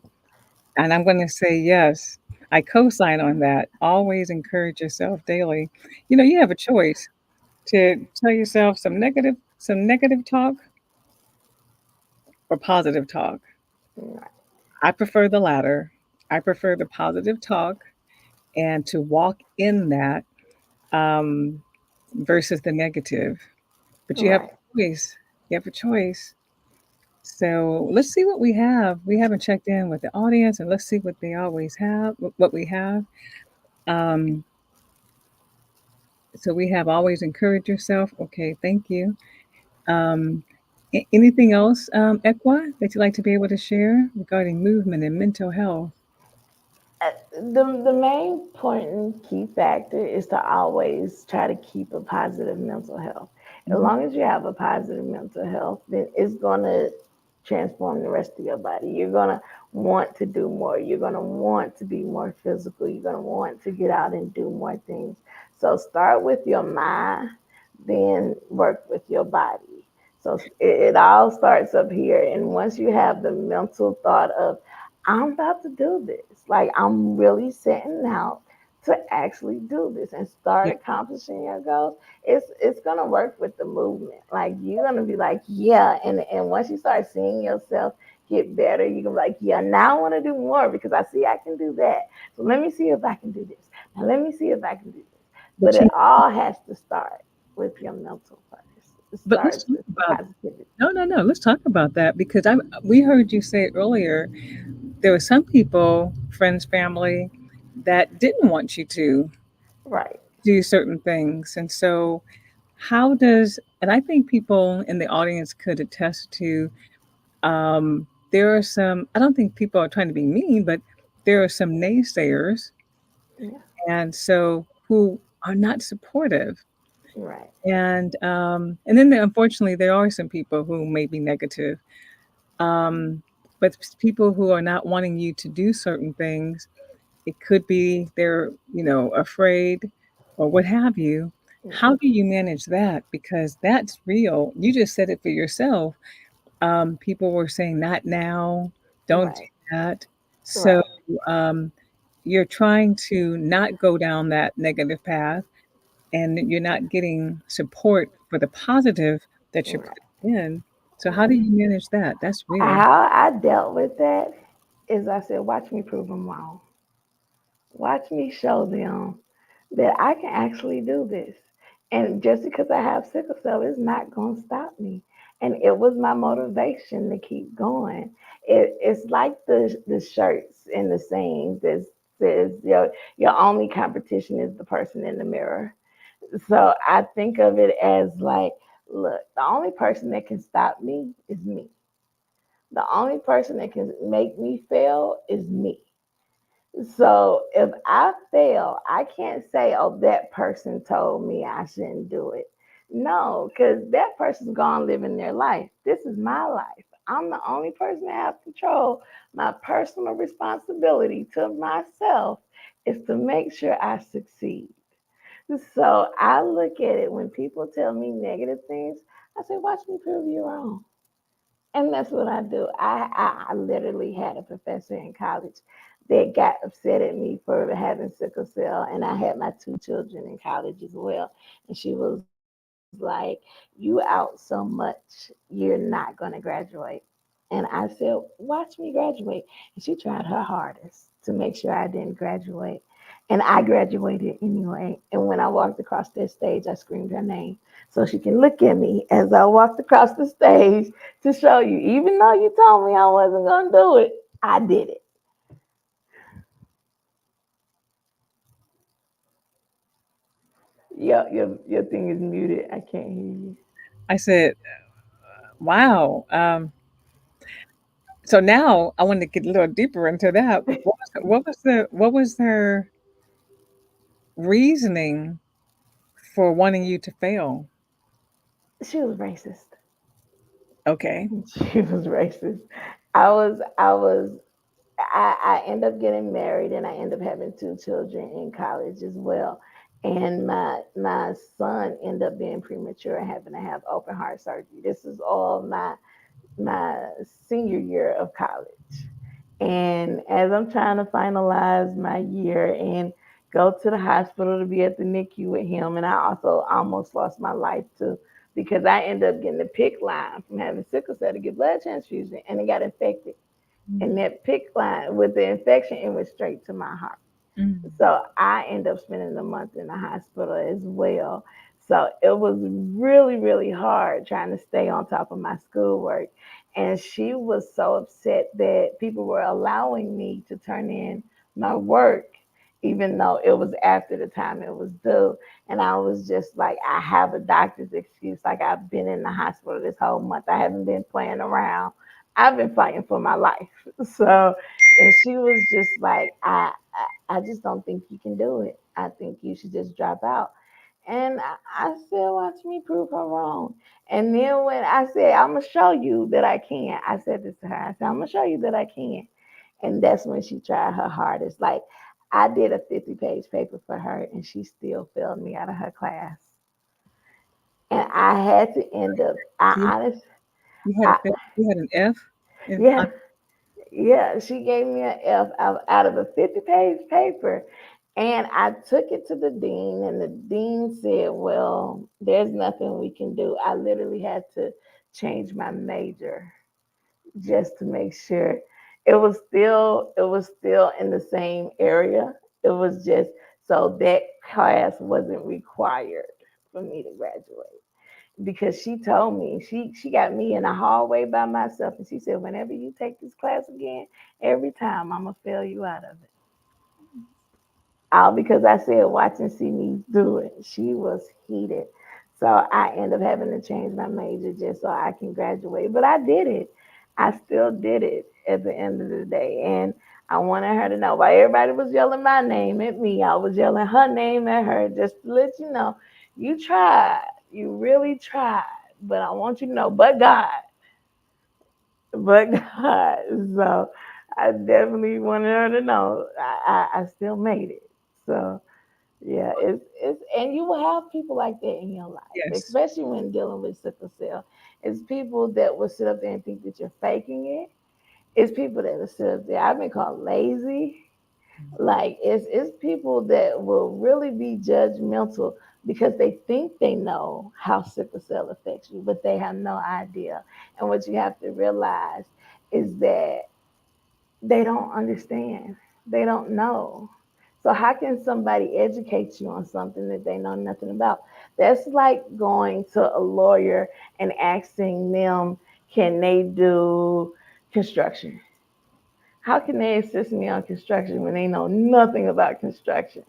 And I'm going to say yes. I co sign on that. Always encourage yourself daily. You know, you have a choice to tell yourself some negative talk or positive talk. Right, I prefer the latter. I prefer the positive talk and to walk in that um, versus the negative. But you have right. a choice. You have a choice. So let's see what we have. We haven't checked in with the audience, and let's see what they always have, what we have. Um, so we have always encourage yourself. Okay, thank you. Um, anything else, Equa, that you'd like to be able to share regarding movement and mental health? The main important key factor is to always try to keep a positive mental health. As Mhm. long as you have a positive mental health, then it's going to transform the rest of your body. You're going to want to do more. You're going to want to be more physical. You're going to want to get out and do more things. So start with your mind, then work with your body. So it all starts up here. And once you have the mental thought of, I'm about to do this. Like I'm really setting out to actually do this and start Yeah, accomplishing your goals. It's gonna work with the movement. Like you're gonna be like, yeah, and once you start seeing yourself get better, you're gonna be like, yeah, now I want to do more because I see I can do that. So let me see if I can do this. Now let me see if I can do this. But but it all has to start with your mental first. It but let's starts talk with about positivity. no. Let's talk about that because we heard you say earlier there were some people, friends, family, that didn't want you to Right. do certain things, and so how does and I think people in the audience could attest to there are some I don't think people are trying to be mean, but there are some naysayers Yeah. and so who are not supportive. Right. And then unfortunately there are some people who may be negative. Um, but people who are not wanting you to do certain things, it could be they're, afraid or what have you. Yeah. How do you manage that? Because that's real. You just said it for yourself. People were saying, not now, don't Right. do that. So Right. um, you're trying to not go down that negative path and you're not getting support for the positive that you're Right. putting in. So, how do Right. you manage that? That's real. How I dealt with that is I said, watch me prove them wrong. Watch me show them that I can actually do this. And just because I have sickle cell is not going to stop me. And it was my motivation to keep going. It's like the shirts and the sayings that says your only competition is the person in the mirror. So I think of it as like, look, the only person that can stop me is me. The only person that can make me fail is me. So if I fail, I can't say, oh, that person told me I shouldn't do it. No, because that person's gone living their life. This is my life. I'm the only person that have control. My personal responsibility to myself is to make sure I succeed. So I look at it when people tell me negative things, I say, watch me prove you wrong. And that's what I do. I literally had a professor in college that got upset at me for having sickle cell, and I had my two children in college as well. And she was like, "You out so much, you're not going to graduate." And I said, "Watch me graduate." And she tried her hardest to make sure I didn't graduate. And I graduated anyway. And when I walked across that stage, I screamed her name so she can look at me as I walked across the stage to show you, even though you told me I wasn't going to do it, I did it. Your thing is muted. I can't hear you. I said, wow. So now I want to get a little deeper into that. What was her reasoning for wanting you to fail? She was racist. Okay. She was racist. I end up getting married and I end up having two children in college as well. And my son ended up being premature and having to have open heart surgery. This is all my senior year of college. And as I'm trying to finalize my year and go to the hospital to be at the NICU with him, and I also almost lost my life too because I ended up getting the PIC line from having sickle cell to get blood transfusion, and it got infected. And that PIC line with the infection, it went straight to my heart. Mm-hmm. So I ended up spending a month in the hospital as well. So it was really, really hard trying to stay on top of my schoolwork. And she was so upset that people were allowing me to turn in my work, even though it was after the time it was due. And I was just like, I have a doctor's excuse. Like, I've been in the hospital this whole month. I haven't been playing around. I've been fighting for my life. So, and she was just like, I just don't think you can do it. I think you should just drop out. And I said, watch me prove her wrong. And then when I said, I'm going to show you that I can, I said this to her. I said, I'm going to show you that I can. And that's when she tried her hardest. Like, I did a 50-page paper for her, and she still failed me out of her class. And I had to end up, I You honestly, you had a I, you had an F in yeah, yeah, she gave me an F out of a 50-page paper. And I took it to the dean, and the dean said, "Well, there's nothing we can do." I literally had to change my major just to make sure it was still in the same area. It was just so that class wasn't required for me to graduate because she told me she got me in a hallway by myself and she said, "Whenever you take this class again, every time I'm gonna fail you out of it." All because I said, "Watch and see me do it." She was heated. So I ended up having to change my major just so I can graduate. But I did it. I still did it at the end of the day. And I wanted her to know while everybody was yelling my name at me, I was yelling her name at her just to let you know, you tried. You really tried. But I want you to know, but God, but God. So I definitely wanted her to know I still made it. So yeah, it's and you will have people like that in your life, yes. especially when dealing with sickle cell. It's people that will sit up there and think that you're faking it. It's people that will sit up there. I've been called lazy. Like it's people that will really be judgmental because they think they know how sickle cell affects you, but they have no idea. And what you have to realize is that they don't understand. They don't know. So how can somebody educate you on something that they know nothing about? That's like going to a lawyer and asking them, can they do construction? How can they assist me on construction when they know nothing about construction?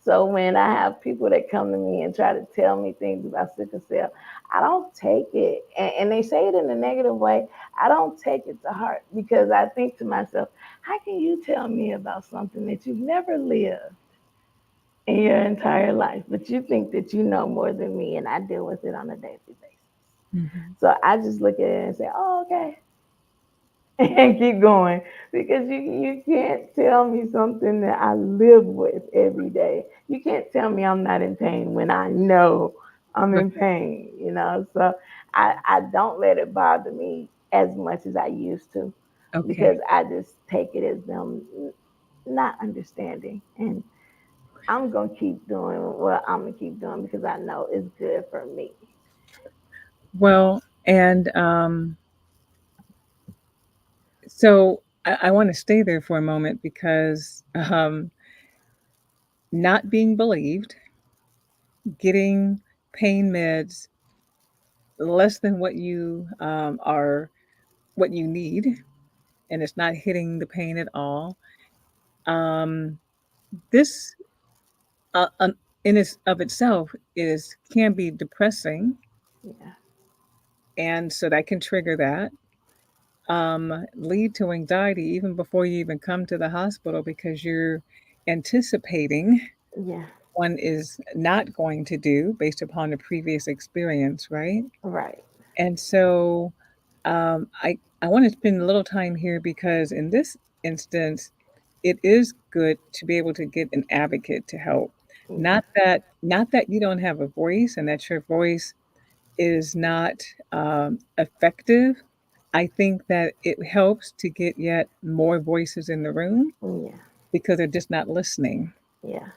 So when I have people that come to me and try to tell me things about sickle cell, I don't take it, and they say it in a negative way. I don't take it to heart because I think to myself, how can you tell me about something that you've never lived in your entire life, but you think that you know more than me, and I deal with it on a daily basis. Mm-hmm. So I just look at it and say, oh, okay, and keep going because you can't tell me something that I live with every day. You can't tell me I'm not in pain when I know I'm Right. in pain, you know. So I don't let it bother me as much as I used to, because Okay. I just take it as them not understanding. And I'm gonna keep doing what I'm gonna keep doing because I know it's good for me. Well, and so I want to stay there for a moment because not being believed, getting pain meds less than what you are what you need, and it's not hitting the pain at all. Um, this in its of itself is can be depressing, Yeah, and so that can trigger that. Lead to anxiety even before you even come to the hospital because you're anticipating yeah, one is not going to do based upon the previous experience, right? right. And so I want to spend a little time here because in this instance, it is good to be able to get an advocate to help. Yeah, Not that you don't have a voice and that your voice is not effective. I think that it helps to get yet more voices in the room yeah, because they're just not listening. yeah.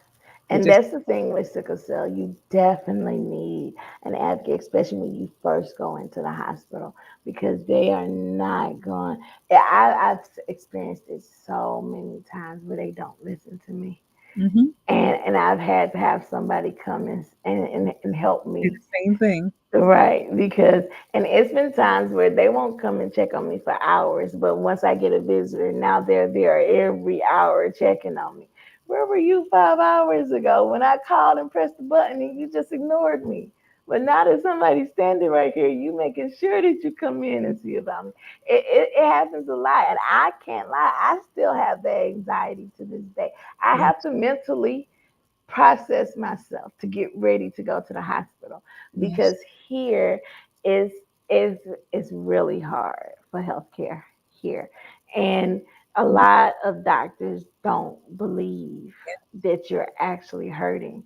They're And just that's the thing with sickle cell. You definitely need an advocate, especially when you first go into the hospital, because they are not going. I've experienced it so many times where they don't listen to me, mhm, and I've had to have somebody come and help do me. the same thing. Right, because and it's been times where they won't come and check on me for hours, but once I get a visitor, now they're there every hour checking on me. Where were you 5 hours ago when I called and pressed the button and you just ignored me? But now that somebody's standing right here, you making sure that you come in and see about me. It happens a lot, and I can't lie. I still have the anxiety to this day. I Yes, have to mentally process myself to get ready to go to the hospital yes, because here is is is really hard for healthcare here, and a lot of doctors don't believe that you're actually hurting,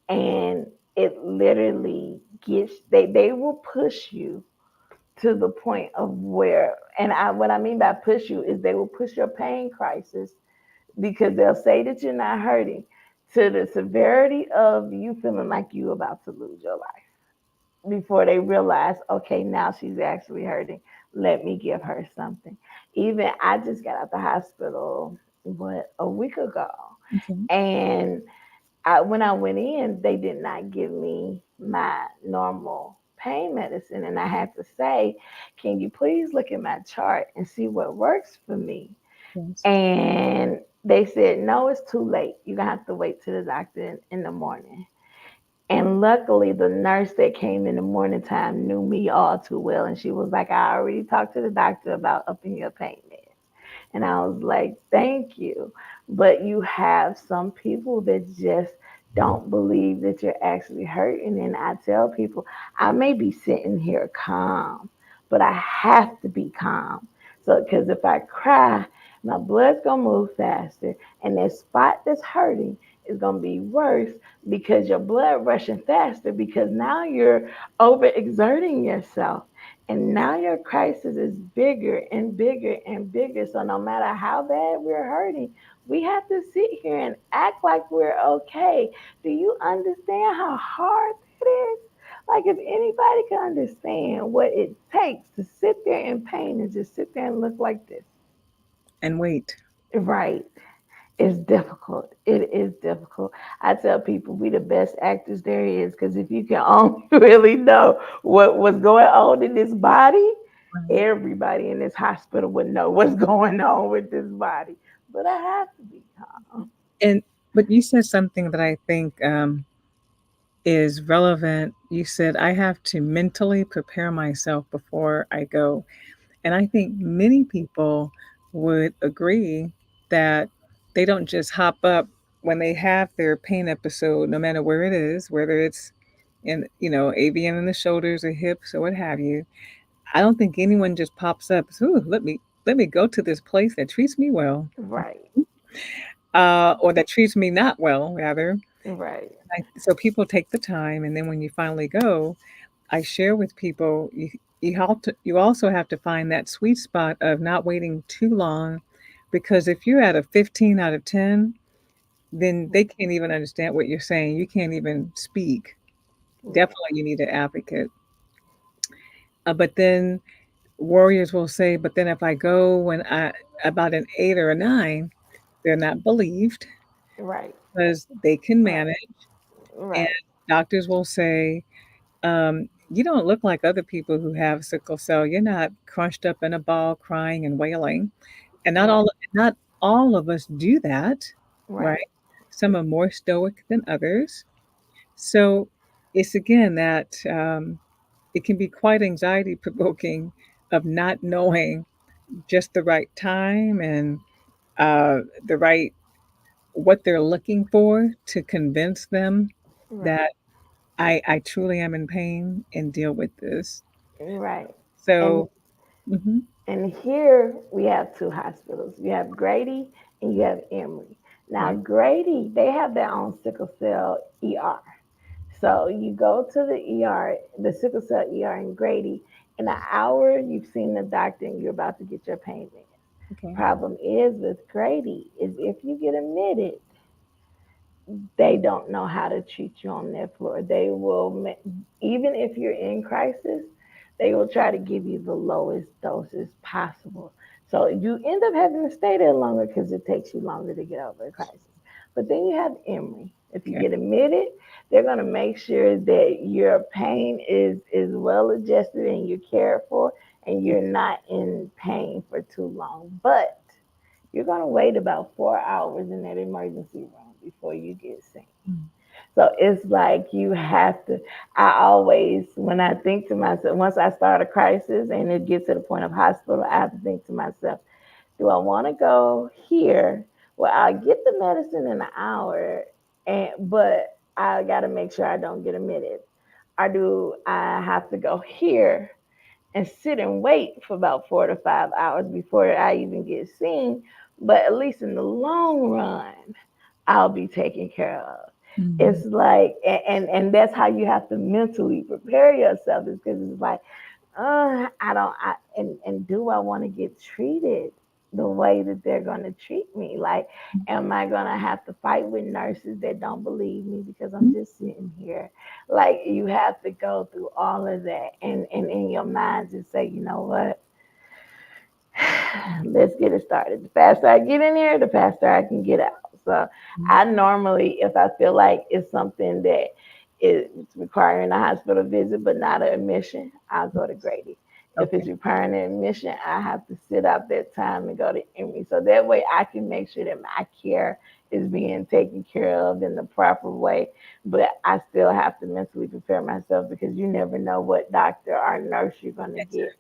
and it literally gets they will push you to the point of where, and I what I mean by push you is they will push your pain crisis because they'll say that you're not hurting to the severity of you feeling like you about to lose your life before they realize, okay, now she's actually hurting. Let me give her something. Even I just got out the hospital a week ago, okay, and when I went in, they did not give me my normal pain medicine, and I had to say, "Can you please look at my chart and see what works for me?" yes, And they said, no, it's too late. You're going to have to wait to the doctor in the morning. And luckily, the nurse that came in the morning time knew me all too well. And she was like, I already talked to the doctor about upping your pain meds. And I was like, thank you. But you have some people that just don't believe that you're actually hurting. And I tell people, I may be sitting here calm, but I have to be calm. So, because if I cry, my blood's going to move faster. And that spot that's hurting is going to be worse because your blood rushing faster because now you're overexerting yourself. And now your crisis is bigger and bigger and bigger. So no matter how bad we're hurting, we have to sit here and act like we're okay. Do you understand how hard it is? Like if anybody can understand what it takes to sit there in pain and just sit there and look like this. and wait. Right. It's difficult. It is difficult. I tell people we the best actors there is because if you can only really know what was going on in this body, Right. everybody in this hospital would know what's going on with this body. But I have to be calm. And but you said something that I think is relevant. You said I have to mentally prepare myself before I go. And I think many people would agree that they don't just hop up when they have their pain episode, no matter where it is, whether it's in, AVN in the shoulders or hips or what have you. I don't think anyone just pops up, ooh, let me go to this place that treats me well, Right, or that treats me not well, rather. right, So people take the time, and then when you finally go, I share with people. you also have to find that sweet spot of not waiting too long, because if you're at a 15 out of 10, then they can't even understand what you're saying. You can't even speak. Right, Definitely, you need an advocate. But then warriors will say, but then if I go when I about an 8 or a 9, they're not believed right, because they can right, manage. And right, doctors will say, you don't look like other people who have sickle cell. You're not crunched up in a ball, crying and wailing. And right, not all of us do that, right, right? Some are more stoic than others. So it's again that it can be quite anxiety provoking of not knowing just the right time and uh, the right what they're looking for to convince them right, that I truly am in pain and deal with this. right. And So, mhm, And here we have two hospitals. You have Grady and you have Emory. Now, right, Grady, they have their own sickle cell ER. So you go to the ER, the sickle cell ER in Grady, in an hour, you've seen the doctor and you're about to get your pain meds. okay, Problem is with Grady is if you get admitted, they don't know how to treat you on their floor. They will, even if you're in crisis, they will try to give you the lowest doses possible. So you end up having to stay there longer because it takes you longer to get over a crisis. But then you have Emory. If you okay, get admitted, they're going to make sure that your pain is well adjusted and you're cared for and you're not in pain for too long. But you're going to wait about 4 hours in that emergency room before you get seen. mm, So it's like you have to. I always, when I think to myself, once I start a crisis and it gets to the point of hospital, I have to think to myself, do I want to go here? Well, I get the medicine in an hour, but I got to make sure I don't get admitted. Or do I have to go here and sit and wait for about 4 to 5 hours before I even get seen? But at least in the long run, I'll be taken care of. mhm, It's like, and that's how you have to mentally prepare yourself. Is because it's like, I don't, and do I want to get treated the way that they're going to treat me? Like, am I going to have to fight with nurses that don't believe me because I'm mhm, just sitting here? Like, you have to go through all of that, and in your mind, just say, you know what? Let's get it started. The faster I get in here, the faster I can get out. So mhm, I normally, if I feel like it's something that is requiring a hospital visit but not an admission, I'll go to Grady. If okay, it's requiring an admission, I have to sit out that time and go to Emory. So that way I can make sure that my care is being taken care of in the proper way. But I still have to mentally prepare myself because you never know what doctor or nurse you're going to get. exactly.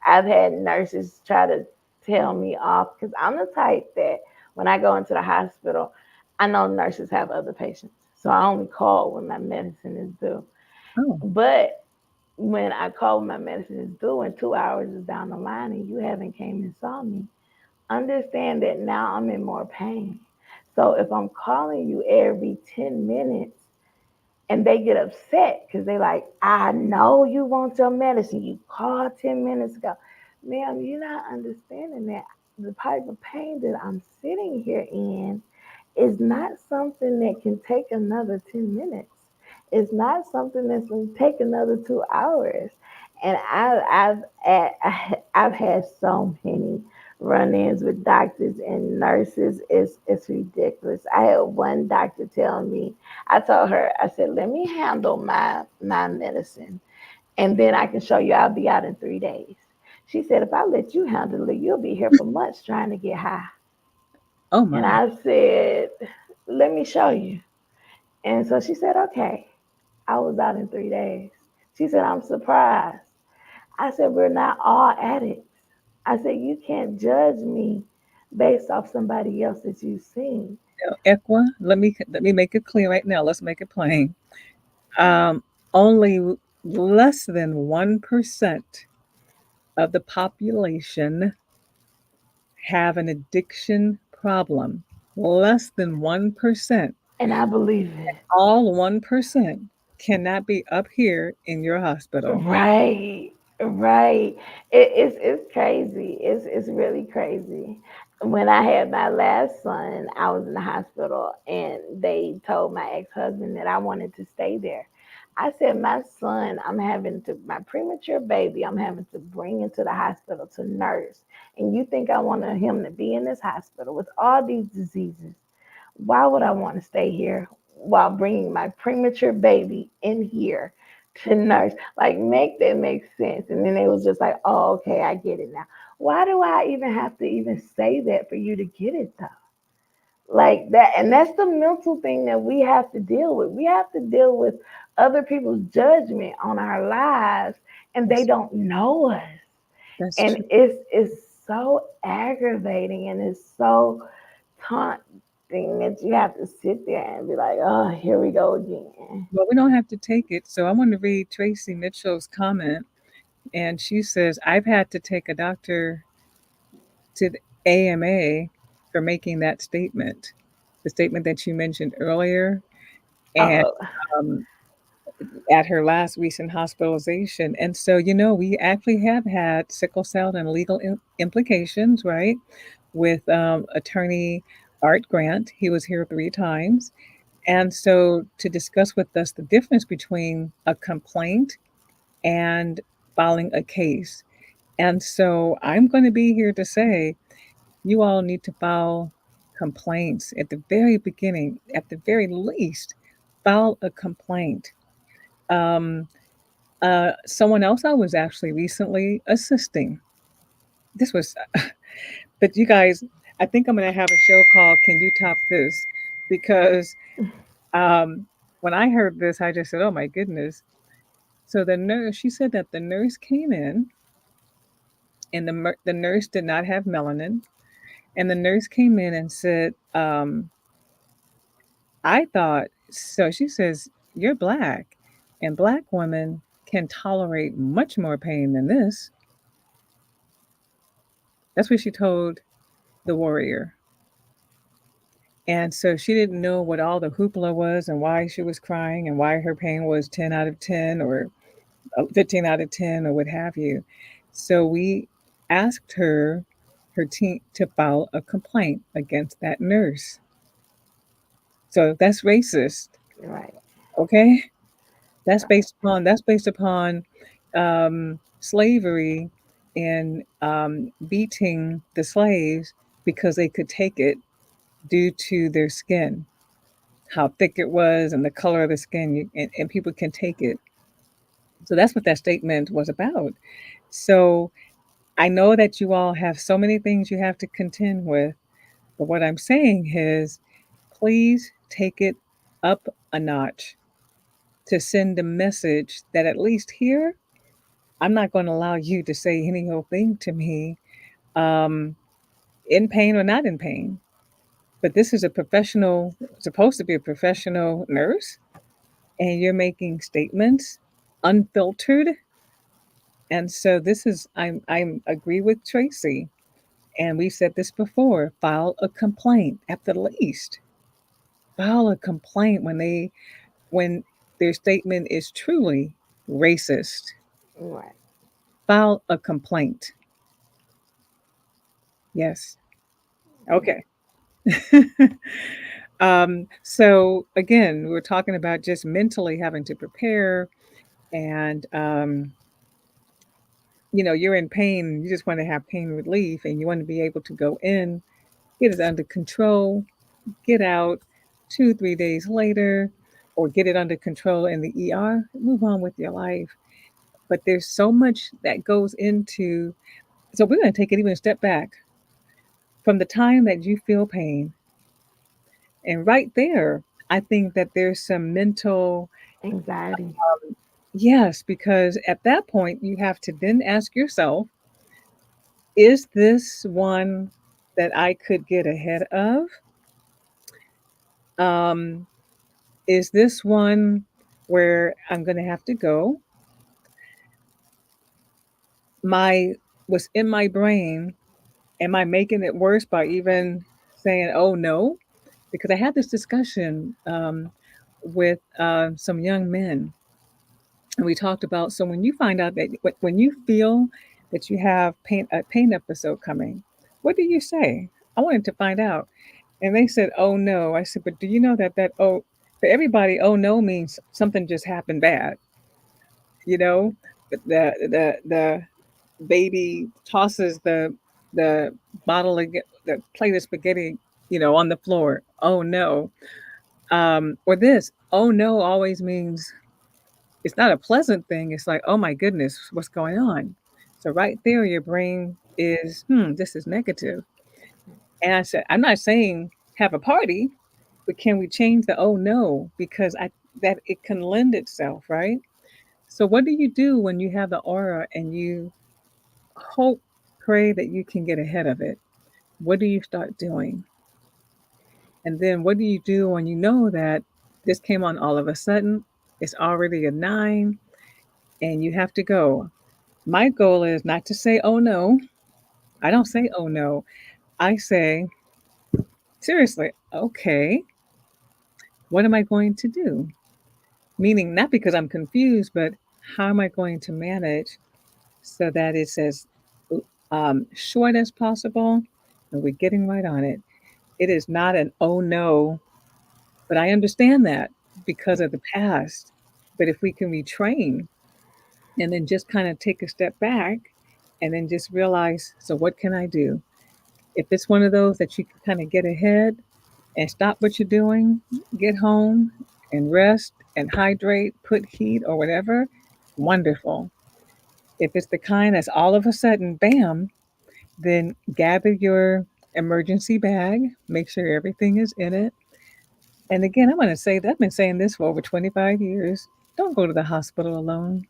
I've had nurses try to tell me off because I'm the type that when I go into the hospital, I know nurses have other patients. So I only call when my medicine is due. Oh, But when I call when my medicine is due and 2 hours is down the line and you haven't came and saw me, understand that now I'm in more pain. So if I'm calling you every 10 minutes and they get upset because they like, I know you want your medicine. You called 10 minutes ago. Ma'am, you're not understanding that the type of pain that I'm sitting here in is not something that can take another 10 minutes. It's not something that's going to take another 2 hours. And I've had so many run-ins with doctors and nurses. It's ridiculous. I had one doctor tell me, I told her, I said, let me handle my medicine and then I can show you I'll be out in 3 days. She said, if I let you handle it, you'll be here for months trying to get high. oh And my. I said, let me show you. And so she said, okay. I was out in 3 days. She said, I'm surprised. I said, we're not all addicts. I said, you can't judge me based off somebody else that you've seen. Equa, let me make it clear right now. Let's make it plain. Um, only less than 1% of the population have an addiction problem. Less than 1%. And I believe it. All 1% cannot be up here in your hospital. Right. Right. It's crazy. It's really crazy. When I had my last son, I was in the hospital and they told my ex-husband that I wanted to stay there. I said, my son, I'm having to, my premature baby, I'm having to bring into the hospital to nurse. And you think I want him to be in this hospital with all these diseases? Why would I want to stay here while bringing my premature baby in here to nurse? Like, make that make sense. And then they was just like, oh, okay, I get it now. Why do I even have to even say that for you to get it though? Like that, and that's the mental thing that we have to deal with. We have to deal with other people's judgment on our lives, and they That's, don't know us. that's And true. it's so aggravating and it's so taunting that you have to sit there and be like, oh, here we go again. Well, we don't have to take it. So I want to read Tracy Mitchell's comment. And she says, I've had to take a doctor to the AMA for making that statement, the statement that you mentioned earlier. And Oh, um, at her last recent hospitalization. And so, we actually have had sickle cell and legal implications, right? With attorney Art Grant. He was here 3 times. And so, to discuss with us the difference between a complaint and filing a case. And so, I'm going to be here to say you all need to file complaints at the very beginning, at the very least, file a complaint. Um, Someone else I was actually recently assisting. This was, but you guys, I think I'm going to have a show called "Can You Top This?" Because um, when I heard this, I just said, "Oh my goodness!" So the nurse, she said that the nurse came in, and the nurse did not have melanin, and the nurse came in and said, "I thought so." She says, "You're black, and black women can tolerate much more pain than this." That's what she told the warrior. And so she didn't know what all the hoopla was and why she was crying and why her pain was 10 out of 10 or 15 out of 10 or what have you. So we asked her team, to file a complaint against that nurse. So that's racist, right, okay? right, That's based upon slavery and beating the slaves because they could take it due to their skin, how thick it was and the color of the skin, and people can take it. So that's what that statement was about. So I know that you all have so many things you have to contend with, but what I'm saying is please take it up a notch to send a message that at least here, I'm not going to allow you to say any old thing to me, um, in pain or not in pain. But this is a professional, supposed to be a professional nurse, and you're making statements unfiltered. And so this is I'm agree with Tracy, and we said this before, file a complaint at the least. File a complaint when their statement is truly racist. right. File a complaint. Yes. Okay. So again, we're talking about just mentally having to prepare, and you're in pain, you just want to have pain relief, and you want to be able to go in, get it under control, get out 2, 3 days later, or get it under control in the ER, move on with your life. But there's so much that goes into, so we're going to take it even a step back from the time that you feel pain. And right there, I think that there's some mental, Anxiety. yes, because at that point, you have to then ask yourself, is this one that I could get ahead of? Um, is this one where I'm going to have to go? My what's in my brain, am I making it worse by even saying, "Oh no"? Because I had this discussion with some young men, And we talked about, so when you find out that when you feel that you have a pain episode coming, what do you say? I wanted to find out. And they said, "Oh no." I said, "But do you know that oh, for everybody, oh no means something just happened bad, you know? But the baby tosses the the plate of spaghetti, on the floor. Oh no." Or this, oh no always means it's not a pleasant thing. It's like, oh my goodness, what's going on? So right there, your brain is, this is negative. And I said, I'm not saying have a party, but can we change the oh no? Because I that it can lend itself, right? So what do you do when you have the aura and you hope, pray that you can get ahead of it? What do you start doing? And then what do you do when you know that this came on all of a sudden? It's already a 9 and you have to go. My goal is not to say, oh no. I don't say, oh no. I say, seriously, okay, what am I going to do? Meaning, not because I'm confused, but how am I going to manage so that it's as short as possible and we're getting right on it? It is not an oh no, but I understand that because of the past. But if we can retrain and then just kind of take a step back and then just realize, so what can I do? If it's one of those that you can kind of get ahead and stop what you're doing, get home and rest and hydrate, put heat or whatever, wonderful. If it's the kind that's all of a sudden, bam, then gather your emergency bag, make sure everything is in it. And again, I'm going to say that I've been saying this for over 25 years. Don't go to the hospital alone.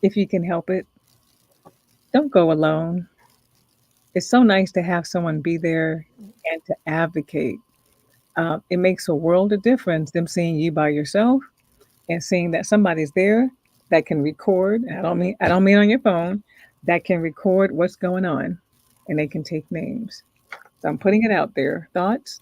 If you can help it, don't go alone. It's so nice to have someone be there and to advocate. It makes a world of difference them seeing you by yourself and seeing that somebody's there that can record. I don't mean on your phone, that can record what's going on, and they can take names. So I'm putting it out there. Thoughts?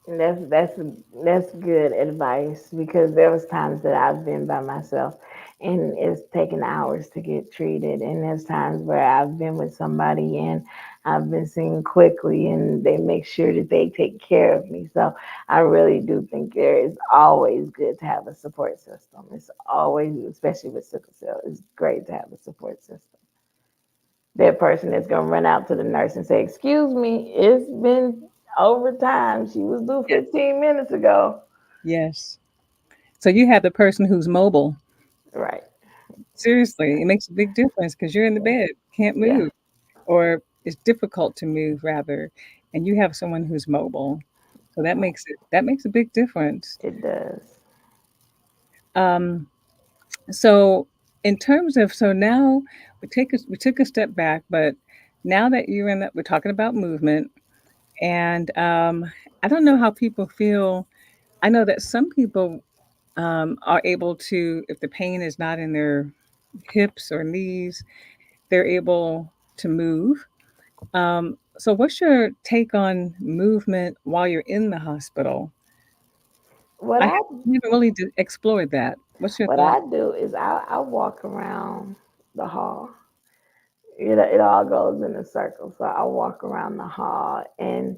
That's good advice because there was times that I've been by myself and it's taken hours to get treated, and there's times where I've been with somebody and I've been seen quickly and they make sure that they take care of me. So I really do think there is always good to have a support system. It's always, especially with sickle cell, it's great to have a support system. That person is going to run out to the nurse and say, "Excuse me, it's been overtime. She was due Yes. 15 minutes ago." Yes. So you have the person who's mobile. Right. Seriously, it makes a big difference because you're in the bed, can't Yeah, move, or it's difficult to move rather, and you have someone who's mobile. So that makes a big difference. it does. Um, so in terms of now we took a step back, but now that you're in that we're talking about movement, and I don't know how people feel. I know that some people are able to, if the pain is not in their hips or knees, they're able to move. So what's your take on movement while you're in the hospital? What I I haven't really explored that. What's your what thought? I do is I walk around the hall. It all goes in a circle. So I walk around the hall and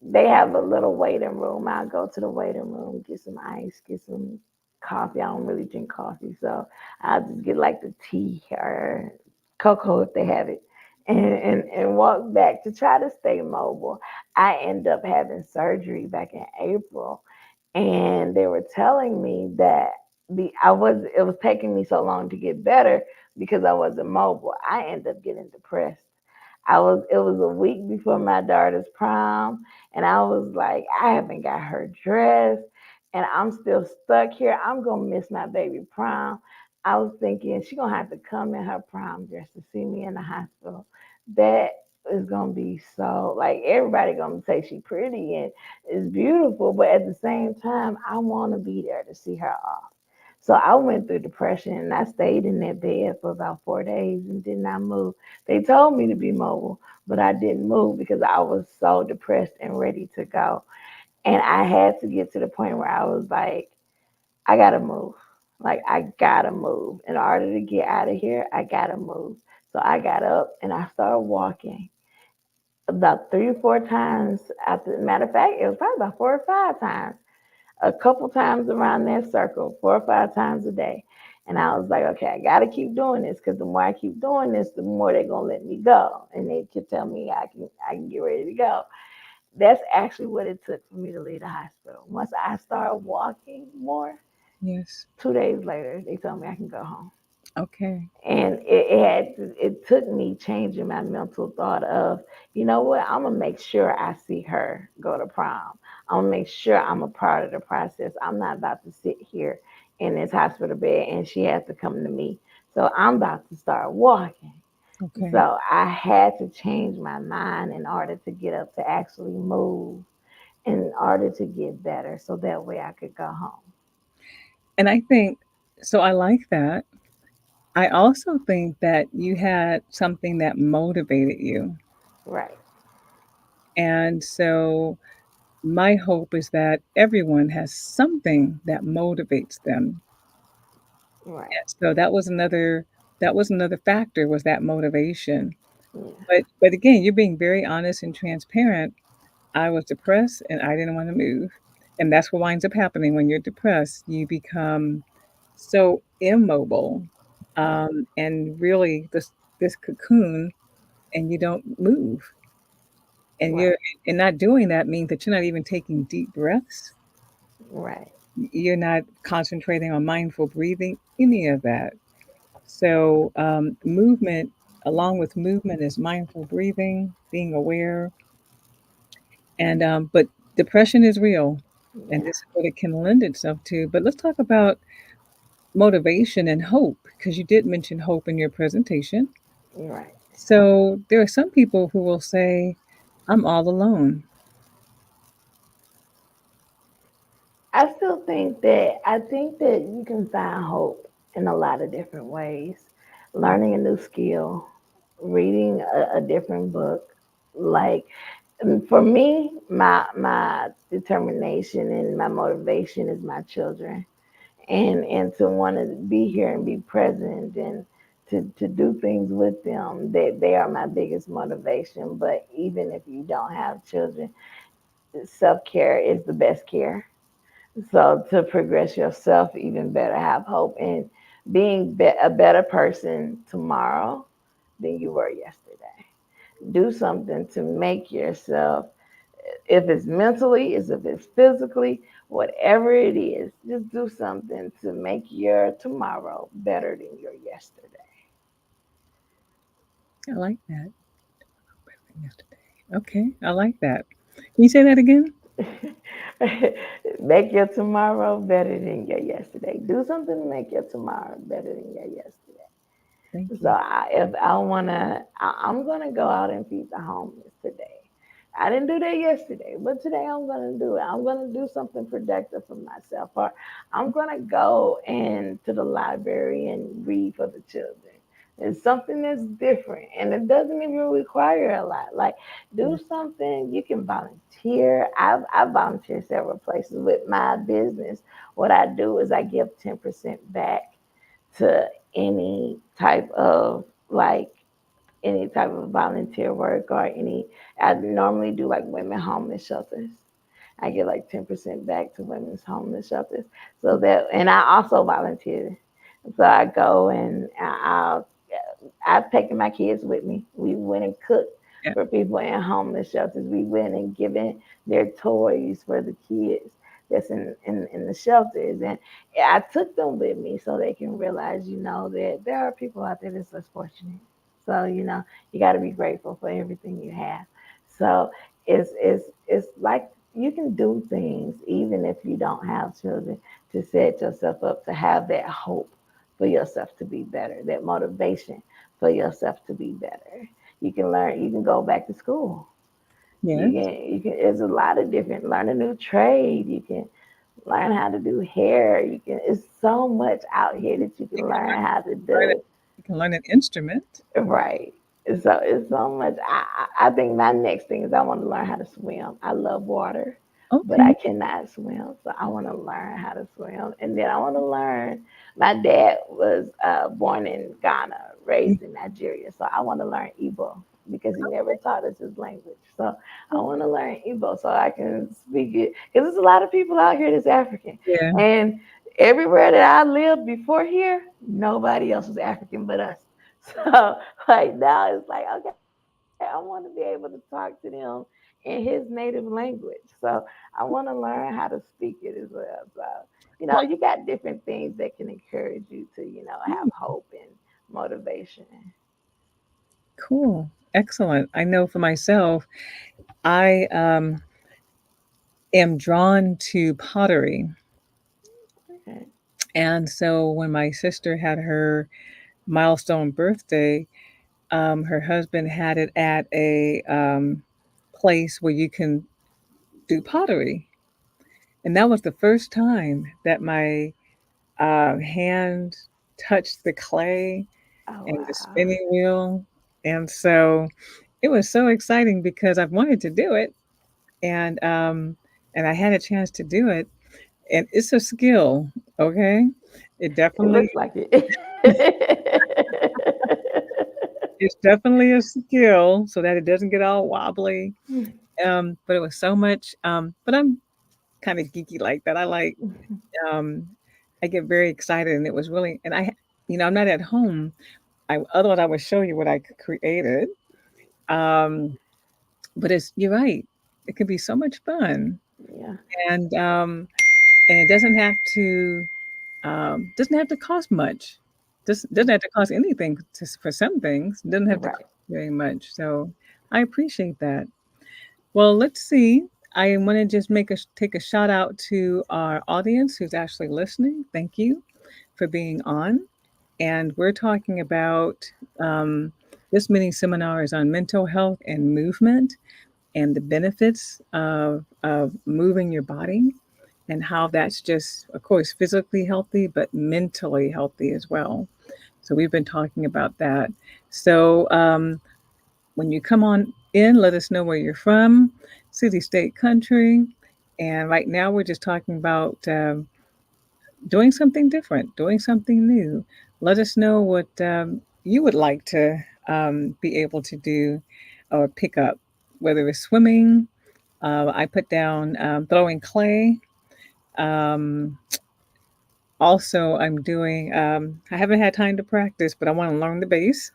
they have a little waiting room. I go to the waiting room, get some ice, get some coffee. I don't really drink coffee, so I just get like the tea or cocoa if they have it, and walk back to try to stay mobile. I end up having surgery back in April, and they were telling me that the I was it was taking me so long to get better because I wasn't mobile. I ended up getting depressed. It was a week before my daughter's prom, and I was like, I haven't got her dressed and I'm still stuck here. I'm gonna miss my baby prom. I was thinking she gonna have to come in her prom dress to see me in the hospital. That is gonna be so like everybody gonna say she pretty and is beautiful, but at the same time, I wanna be there to see her off. So I went through depression and I stayed in that bed for about 4 days and did not move. They told me to be mobile, but I didn't move because I was so depressed and ready to go. And I had to get to the point where I was like, I gotta move. Like I gotta move. In order to get out of here, I gotta move. So I got up and I started walking about 3 or 4 times. After matter of fact, it was probably about 4 or 5 times. A couple times around that circle, 4 or 5 times a day. And I was like, okay, I gotta keep doing this because the more I keep doing this, the more they're gonna let me go. And they could tell me I can get ready to go. That's actually what it took for me to leave the hospital. Once I started walking more, Yes. 2 days later, they told me I can go home. Okay. And it took me changing my mental thought of, you know what, I'm gonna make sure I see her go to prom. I'm gonna make sure I'm a part of the process. I'm not about to sit here in this hospital bed and she has to come to me. So I'm about to start walking. Okay. So I had to change my mind in order to get up to actually move, in order to get better, so that way I could go home. And I think so. I like that. I also think that you had something that motivated you. Right, And so my hope is that everyone has something that motivates them. right, So that was another factor, was that motivation. yeah, But again, you're being very honest and transparent. I was depressed and I didn't want to move. And that's what winds up happening when you're depressed. You become so immobile, and really this cocoon, and you don't move. And right, not doing that means that you're not even taking deep breaths. right, You're not concentrating on mindful breathing, any of that. So movement, along with movement, is mindful breathing, being aware, and but depression is real, and yeah, this is what it can lend itself to. But let's talk about motivation and hope, because you did mention hope in your presentation. right. So there are some people who will say, "I'm all alone." I think that you can find hope in a lot of different ways. Learning a new skill, reading a different book. Like for me, my determination and my motivation is my children, and to want to be here and be present and to do things with them. They are my biggest motivation. But even if you don't have children, self care is the best care. So to progress yourself even better, have hope in being a better person tomorrow than you were yesterday. Do something to make yourself, if it's mentally, if it's physically, whatever it is, just do something to make your tomorrow better than your I like that. Okay, I like that. Can you say that again? yesterday. Make your tomorrow better than your yesterday. Do something to make your tomorrow better than your yesterday. Thank So you. if I wanna, I'm gonna go out and feed the homeless today. I didn't do that yesterday, but today I'm gonna do it. I'm gonna do something productive for myself, or I'm gonna go into the library and read for the children. It's something that's different, and it doesn't even require a lot. Like do Yes. something. You can volunteer. I volunteer several places with my business. What I do is I give 10% back to any type of like any type of volunteer work or any. I normally do like women homeless shelters. I get like 10% back to women's homeless shelters. So that, and I also volunteer. So I go and I've taken my kids with me. We went and cooked Yeah. for people in homeless shelters. We went and given their toys for the kids that's in the shelters. And I took them with me so they can realize, that there are people out there that's less fortunate. So, you got to be grateful for everything you have. So it's like you can do things even if you don't have children, to set yourself up to have that hope for yourself to be better, that motivation for yourself to be better. You can learn, you can go back to school. Yes. You can there's a lot of different, learn a new trade. You can learn how to do hair. You can, it's so much out here that you You can can learn how to learn, do. you can learn an instrument. Right. So it's so much. I think my next thing is I want to learn how to swim. I love water. but I Okay. cannot swim. So I want to learn how to swim. And then I want to learn. My dad was born in Ghana, raised in Nigeria. So I want to learn Igbo because he never taught us his language. So I want to learn Igbo so I can speak it. Because there's a lot of people out here that's African. Yeah. And everywhere that I lived before here, nobody else was African but us. So like now it's like, okay, I want to be able to talk to them in his native language. So I want to learn how to speak it as well. So, you Well, got different things that can encourage you to, have mm, hope and motivation. cool. Excellent. I know for myself, I am drawn to pottery. Okay. And so when my sister had her milestone birthday, her husband had it at a place where you can do pottery. And that was the first time that my hand touched the clay Oh, and the wow. spinning wheel. And so it was so exciting because I've wanted to do it, and I had a chance to do it, and it's a skill. Okay, it It definitely looks like it. it's definitely a skill so that it doesn't get all wobbly. But it was so much. But I'm kind of geeky like that. Um, I get very excited, and it was really. And I'm not at home. Otherwise I would show you what I created. Um, but you're right. It can be so much fun, Yeah, and it doesn't have to cost much. Doesn't have to cost anything for some things. It doesn't have to right. cost very much. So I appreciate that. Well, let's see. I want to just take a shout out to our audience who's actually listening. Thank you for being on. And we're talking about um, this mini seminar is on mental health and movement and the benefits of moving your body and how that's just, of course, physically healthy, but mentally healthy as well. So we've been talking about that. So when you come on in, let us know where you're from, city, state, country. And right now, we're just talking about doing something different, doing something new. Let us know what you would like to be able to do or pick up, whether it's swimming. I put down throwing clay. Um, Also, I'm doing, I haven't had time to practice, but I want to learn the bass.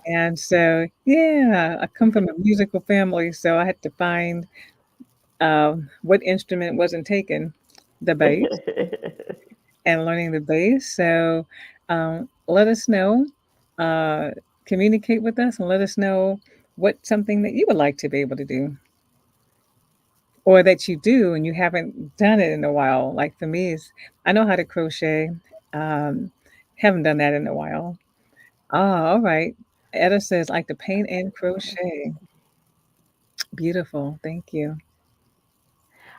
And so, yeah, I come from a musical family, so I had to find what instrument wasn't taken, the bass, and learning the bass. So, let us know, uh, communicate with us, and let us know what something that you would like to be able to do, or that you do and you haven't done it in a while. Like for me, I know how to crochet. Um, haven't done that in a while. Ah, all right. Etta says like to paint and crochet. Beautiful. Thank you.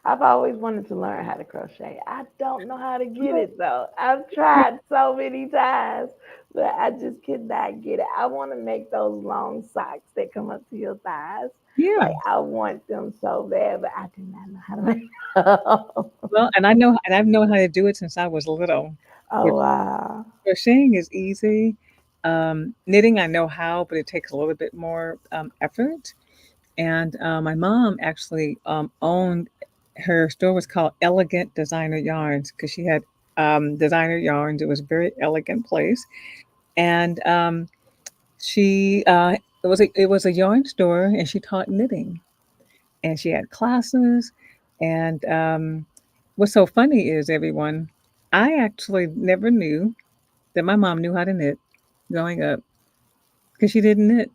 I've always wanted to learn how to crochet. I don't know how to get it though. I've tried so many times, but I just could not get it. I want to make those long socks that come up to your thighs. Yeah. Like I want them so bad, but I do not know how to make them. Well, and I've known how to do it since I was little. Cro- Oh wow. Crocheting is easy. Knitting, I know how, but it takes a little bit more effort. And my mom actually owned her store was called Elegant Designer Yarns because she had designer yarns. It was a very elegant place, and she it was a yarn store, and she taught knitting, and she had classes. And what's so funny is everyone, I actually never knew that my mom knew how to knit growing up because she didn't knit.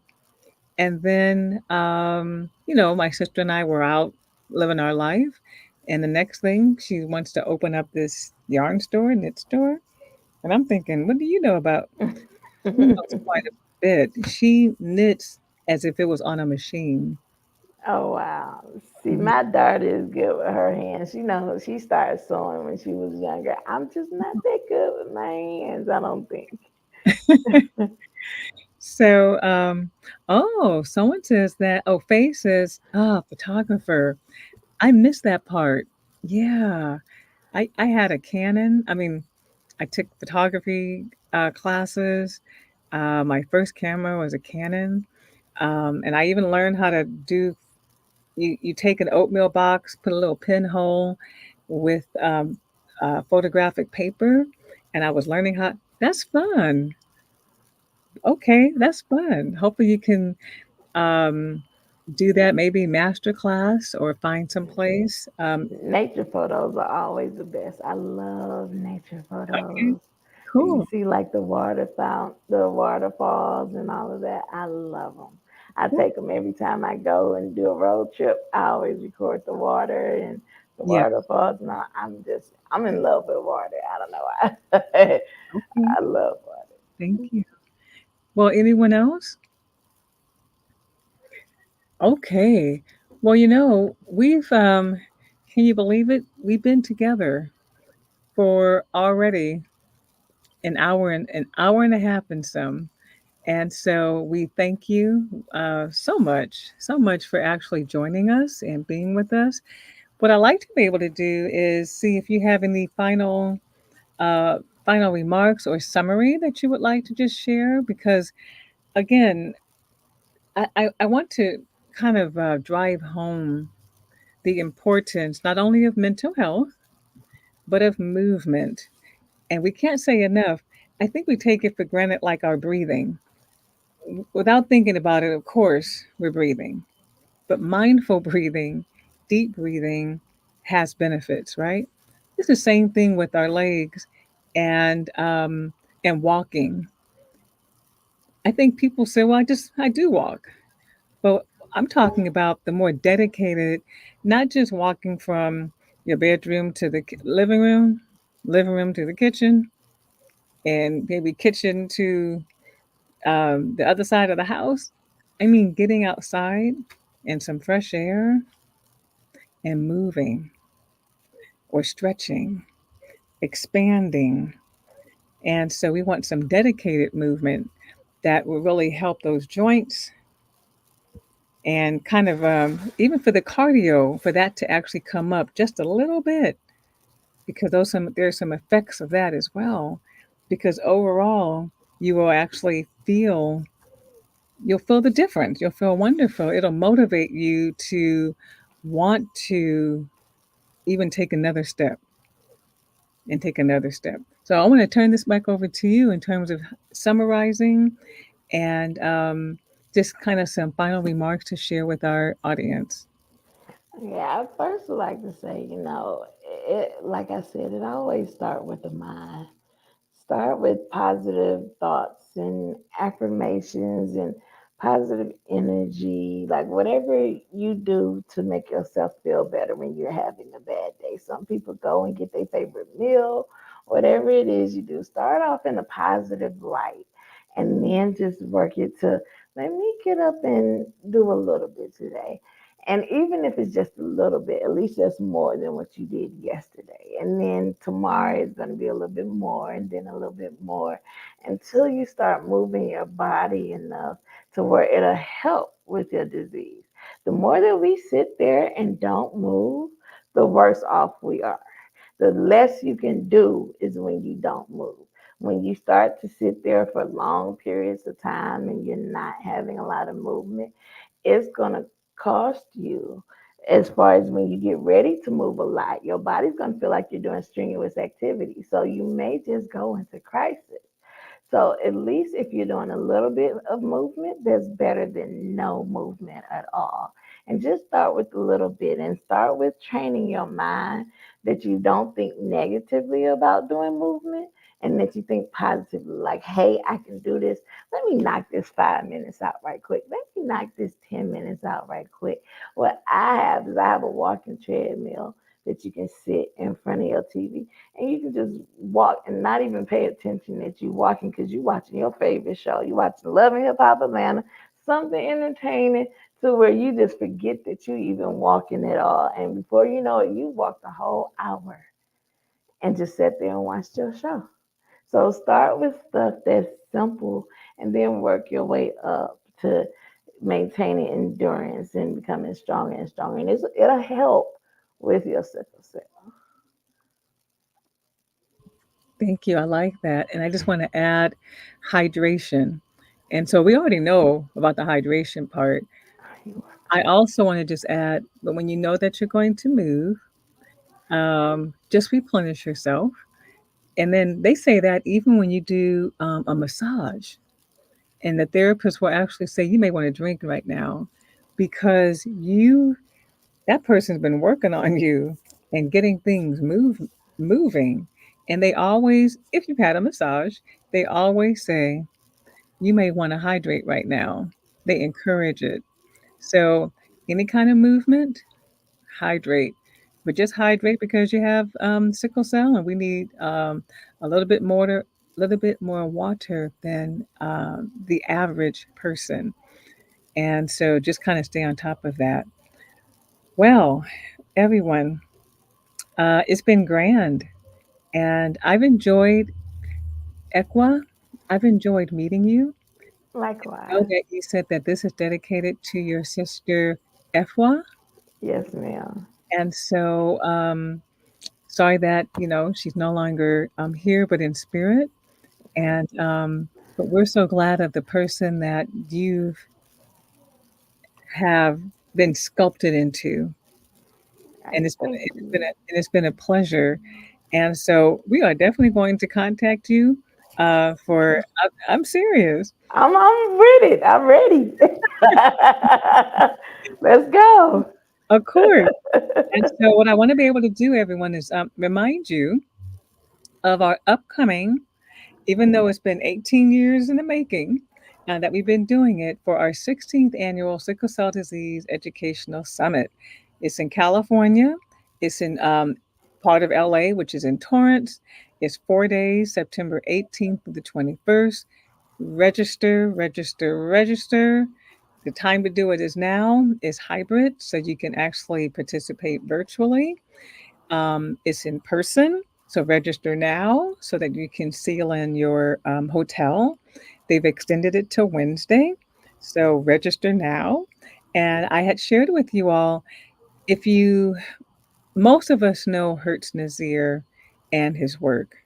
And then, my sister and I were out living our life. And the next thing, she wants to open up this yarn store, knit store. And I'm thinking, what do you know about? She knows quite a bit. She knits as if it was on a machine. Oh wow. See, Mhm. my daughter is good with her hands. She started sewing when she was younger. I'm just not that good with my hands, I don't think. So, someone says that, Faye says, photographer. I missed that part. Yeah. I had a Canon. I mean, I took photography classes. My first camera was a Canon. And I even learned how to do, you take an oatmeal box, put a little pinhole with photographic paper, and I was learning how. That's fun. Okay, that's fun. Hopefully, you can um, do that. Maybe master class or find some place. Nature photos are always the best. I love nature Okay, photos. You cool. see, like the waterfalls, and all of that. I love them. I Cool. take them every time I go and do a road trip. I always record the water and the Yeah. waterfalls. And I'm in love with water. I don't know why. Okay. I love water. Thank you. Well, anyone else? Okay. Well, we've can you believe it? We've been together for already an hour and a half and some. And so we thank you so much for actually joining us and being with us. What I like to be able to do is see if you have any uh, final remarks or summary that you would like to just share. Because again, I want to kind of drive home the importance not only of mental health, but of movement. And we can't say enough. I think we take it for granted like our breathing. Without thinking about it, of course, we're breathing. But mindful breathing, deep breathing has benefits, right? It's the same thing with our legs and walking. I think people say, "Well, I do walk," but I'm talking about the more dedicated, not just walking from your bedroom to the living room to the kitchen, and maybe kitchen to the other side of the house. I mean, getting outside in some fresh air and moving or stretching, expanding. And so we want some dedicated movement that will really help those joints and kind of even for the cardio, for that to actually come up just a little bit, because there's some effects of that as well. Because overall, you will actually you'll feel the difference. You'll feel wonderful. It'll motivate you to want to even take another step and take another step. So I want to turn this back over to you in terms of summarizing and just kind of some final remarks to share with our audience. Yeah, I first would like to say, like I said, it always start with the mind. Start with positive thoughts and affirmations and positive energy, like whatever you do to make yourself feel better when you're having a bad day. Some people go and get their favorite meal, whatever it is you do, start off in a positive light and then just work it to let me get up and do a little bit today. And even if it's just a little bit, at least that's more than what you did yesterday. And then tomorrow is going to be a little bit more, and then a little bit more, until you start moving your body enough to where it'll help with your disease. The more that we sit there and don't move, the worse off we are. The less you can do is when you don't move. When you start to sit there for long periods of time and you're not having a lot of movement, it's going to cost you as far as when you get ready to move a lot. Your body's going to feel like you're doing strenuous activity. So you may just go into crisis. So at least if you're doing a little bit of movement, that's better than no movement at all. And just start with a little bit and start with training your mind that you don't think negatively about doing movement and that you think positively, like, hey, I can do this. Let me knock this 5 minutes out right quick. Let me knock this 10 minutes out right quick. What I have is I have a walking treadmill that you can sit in front of your TV and you can just walk and not even pay attention that you're walking because you're watching your favorite show. You're watching Love and Hip Hop Atlanta, something entertaining to where you just forget that you even walking at all. And before you know it, you walked a whole hour and just sat there and watched your show. So start with stuff that's simple and then work your way up to maintaining endurance and becoming stronger and stronger. And it'll help with your sickle cell. Thank you. I like that. And I just want to add hydration. And so we already know about the hydration part. You I also want to just add, but when you know that you're going to move, just replenish yourself. And then they say that even when you do a massage, and the therapist will actually say you may want to drink right now because that person's been working on you and getting things moving. And they always, if you've had a massage, they always say you may want to hydrate right now. They encourage it. So any kind of movement, hydrate. But just hydrate because you have sickle cell, and we need a little bit more water than the average person. And so just kind of stay on top of that. Well, everyone, it's been grand, and I've enjoyed Equa. I've enjoyed meeting you. I know likewise. that you said that this is dedicated to your sister Efwa, Yes, ma'am. and so sorry that she's no longer here, but in spirit. And but we're so glad of the person that you have been sculpted into, I and thank you. it's been a pleasure. And so we are definitely going to contact you. I'm serious, I'm ready. I'm ready. Let's go. of course. And so what I want to be able to do, everyone, is remind you of our upcoming, even though it's been 18 years in the making, that we've been doing it for our 16th annual Sickle Cell Disease Educational Summit. It's in California. It's in part of LA, which is in Torrance. It's 4 days, September 18th to the 21st. Register, register, register. The time to do it is now. It's hybrid, so you can actually participate virtually. It's in person, so register now so that you can seal in your hotel. They've extended it to Wednesday, so register now. And I had shared with you all, if you, most of us know Hertz Nazir and his work.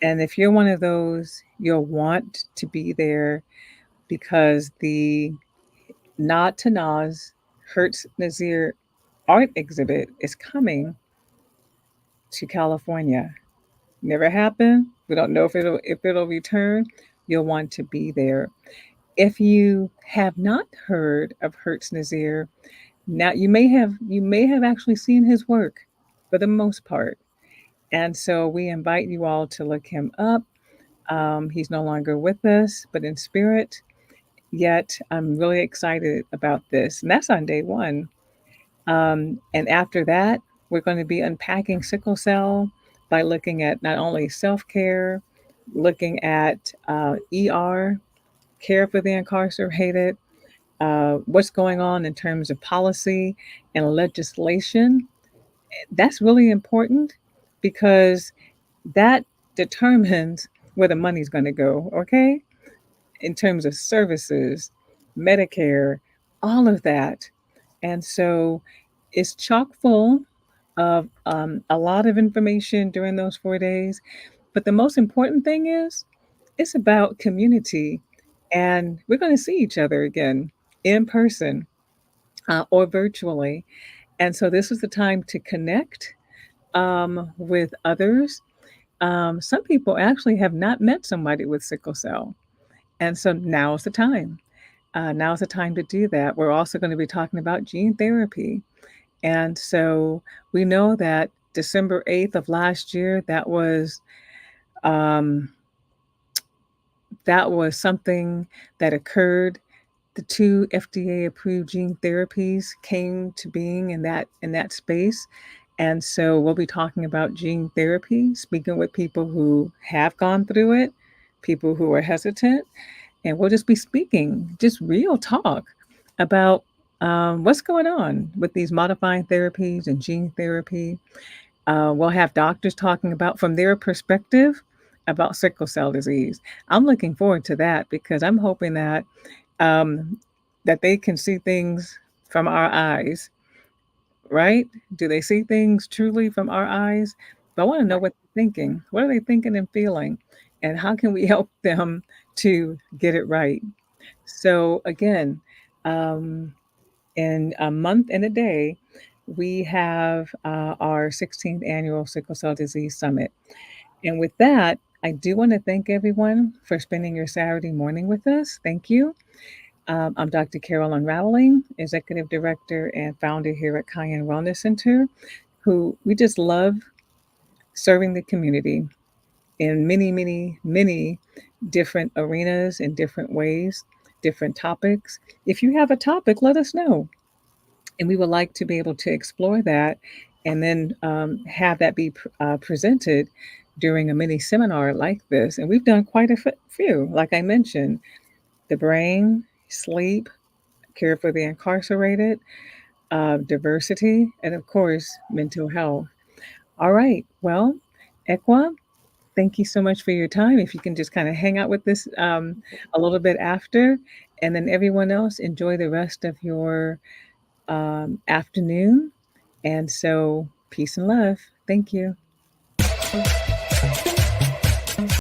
And if you're one of those, you'll want to be there because the Nod to Nas Hertz Nazir art exhibit is coming to California. Never happened. We don't know if it'll return. You'll want to be there. If you have not heard of Hertz Nazir, now you may have actually seen his work for the most part. And so we invite you all to look him up. He's no longer with us, but in spirit. Yet I'm really excited about this. And that's on day one. And after that, we're going to be unpacking sickle cell by looking at not only self care, looking at ER, care for the incarcerated, what's going on in terms of policy and legislation. That's really important because that determines where the money's going to go, okay? In terms of services, Medicare, all of that. And so it's chock full of a lot of information during those 4 days. But the most important thing is it's about community. And we're going to see each other again in person or virtually. And so this is the time to connect with others. Some people actually have not met somebody with sickle cell. And so now's the time. Now's the time to do that. We're also going to be talking about gene therapy. And so we know that December 8th of last year, um, that was something that occurred. The two FDA approved gene therapies came to being in that space. And so we'll be talking about gene therapy, speaking with people who have gone through it, people who are hesitant, and we'll just be speaking, just real talk about what's going on with these modifying therapies and gene therapy. We'll have doctors talking about from their perspective about sickle cell disease. I'm looking forward to that because I'm hoping um, that they can see things from our eyes right? Do they see things truly from our eyes? But I want to know Right. what they're thinking. What are they thinking and feeling? And how can we help them to get it right? So, again, um, in a month and a day, we have our 16th annual Sickle Cell Disease Summit. And with that, I do want to thank everyone for spending your Saturday morning with us. Thank you. I'm Dr. Carol Unraveling, Executive Director and founder here at Cayenne Wellness Center, who we just love serving the community in many, many, many different arenas in different ways, different topics. If you have a topic, let us know. And we would like to be able to explore that and then have that be presented during a mini seminar like this. And we've done quite a few, like I mentioned, the brain, sleep, care for the incarcerated, diversity, and of course, mental health. All right. Well, Ekwa, thank you so much for your time. If you can just kind of hang out with this a little bit after, and then everyone else enjoy the rest of your afternoon. And so, peace and love. Thank you.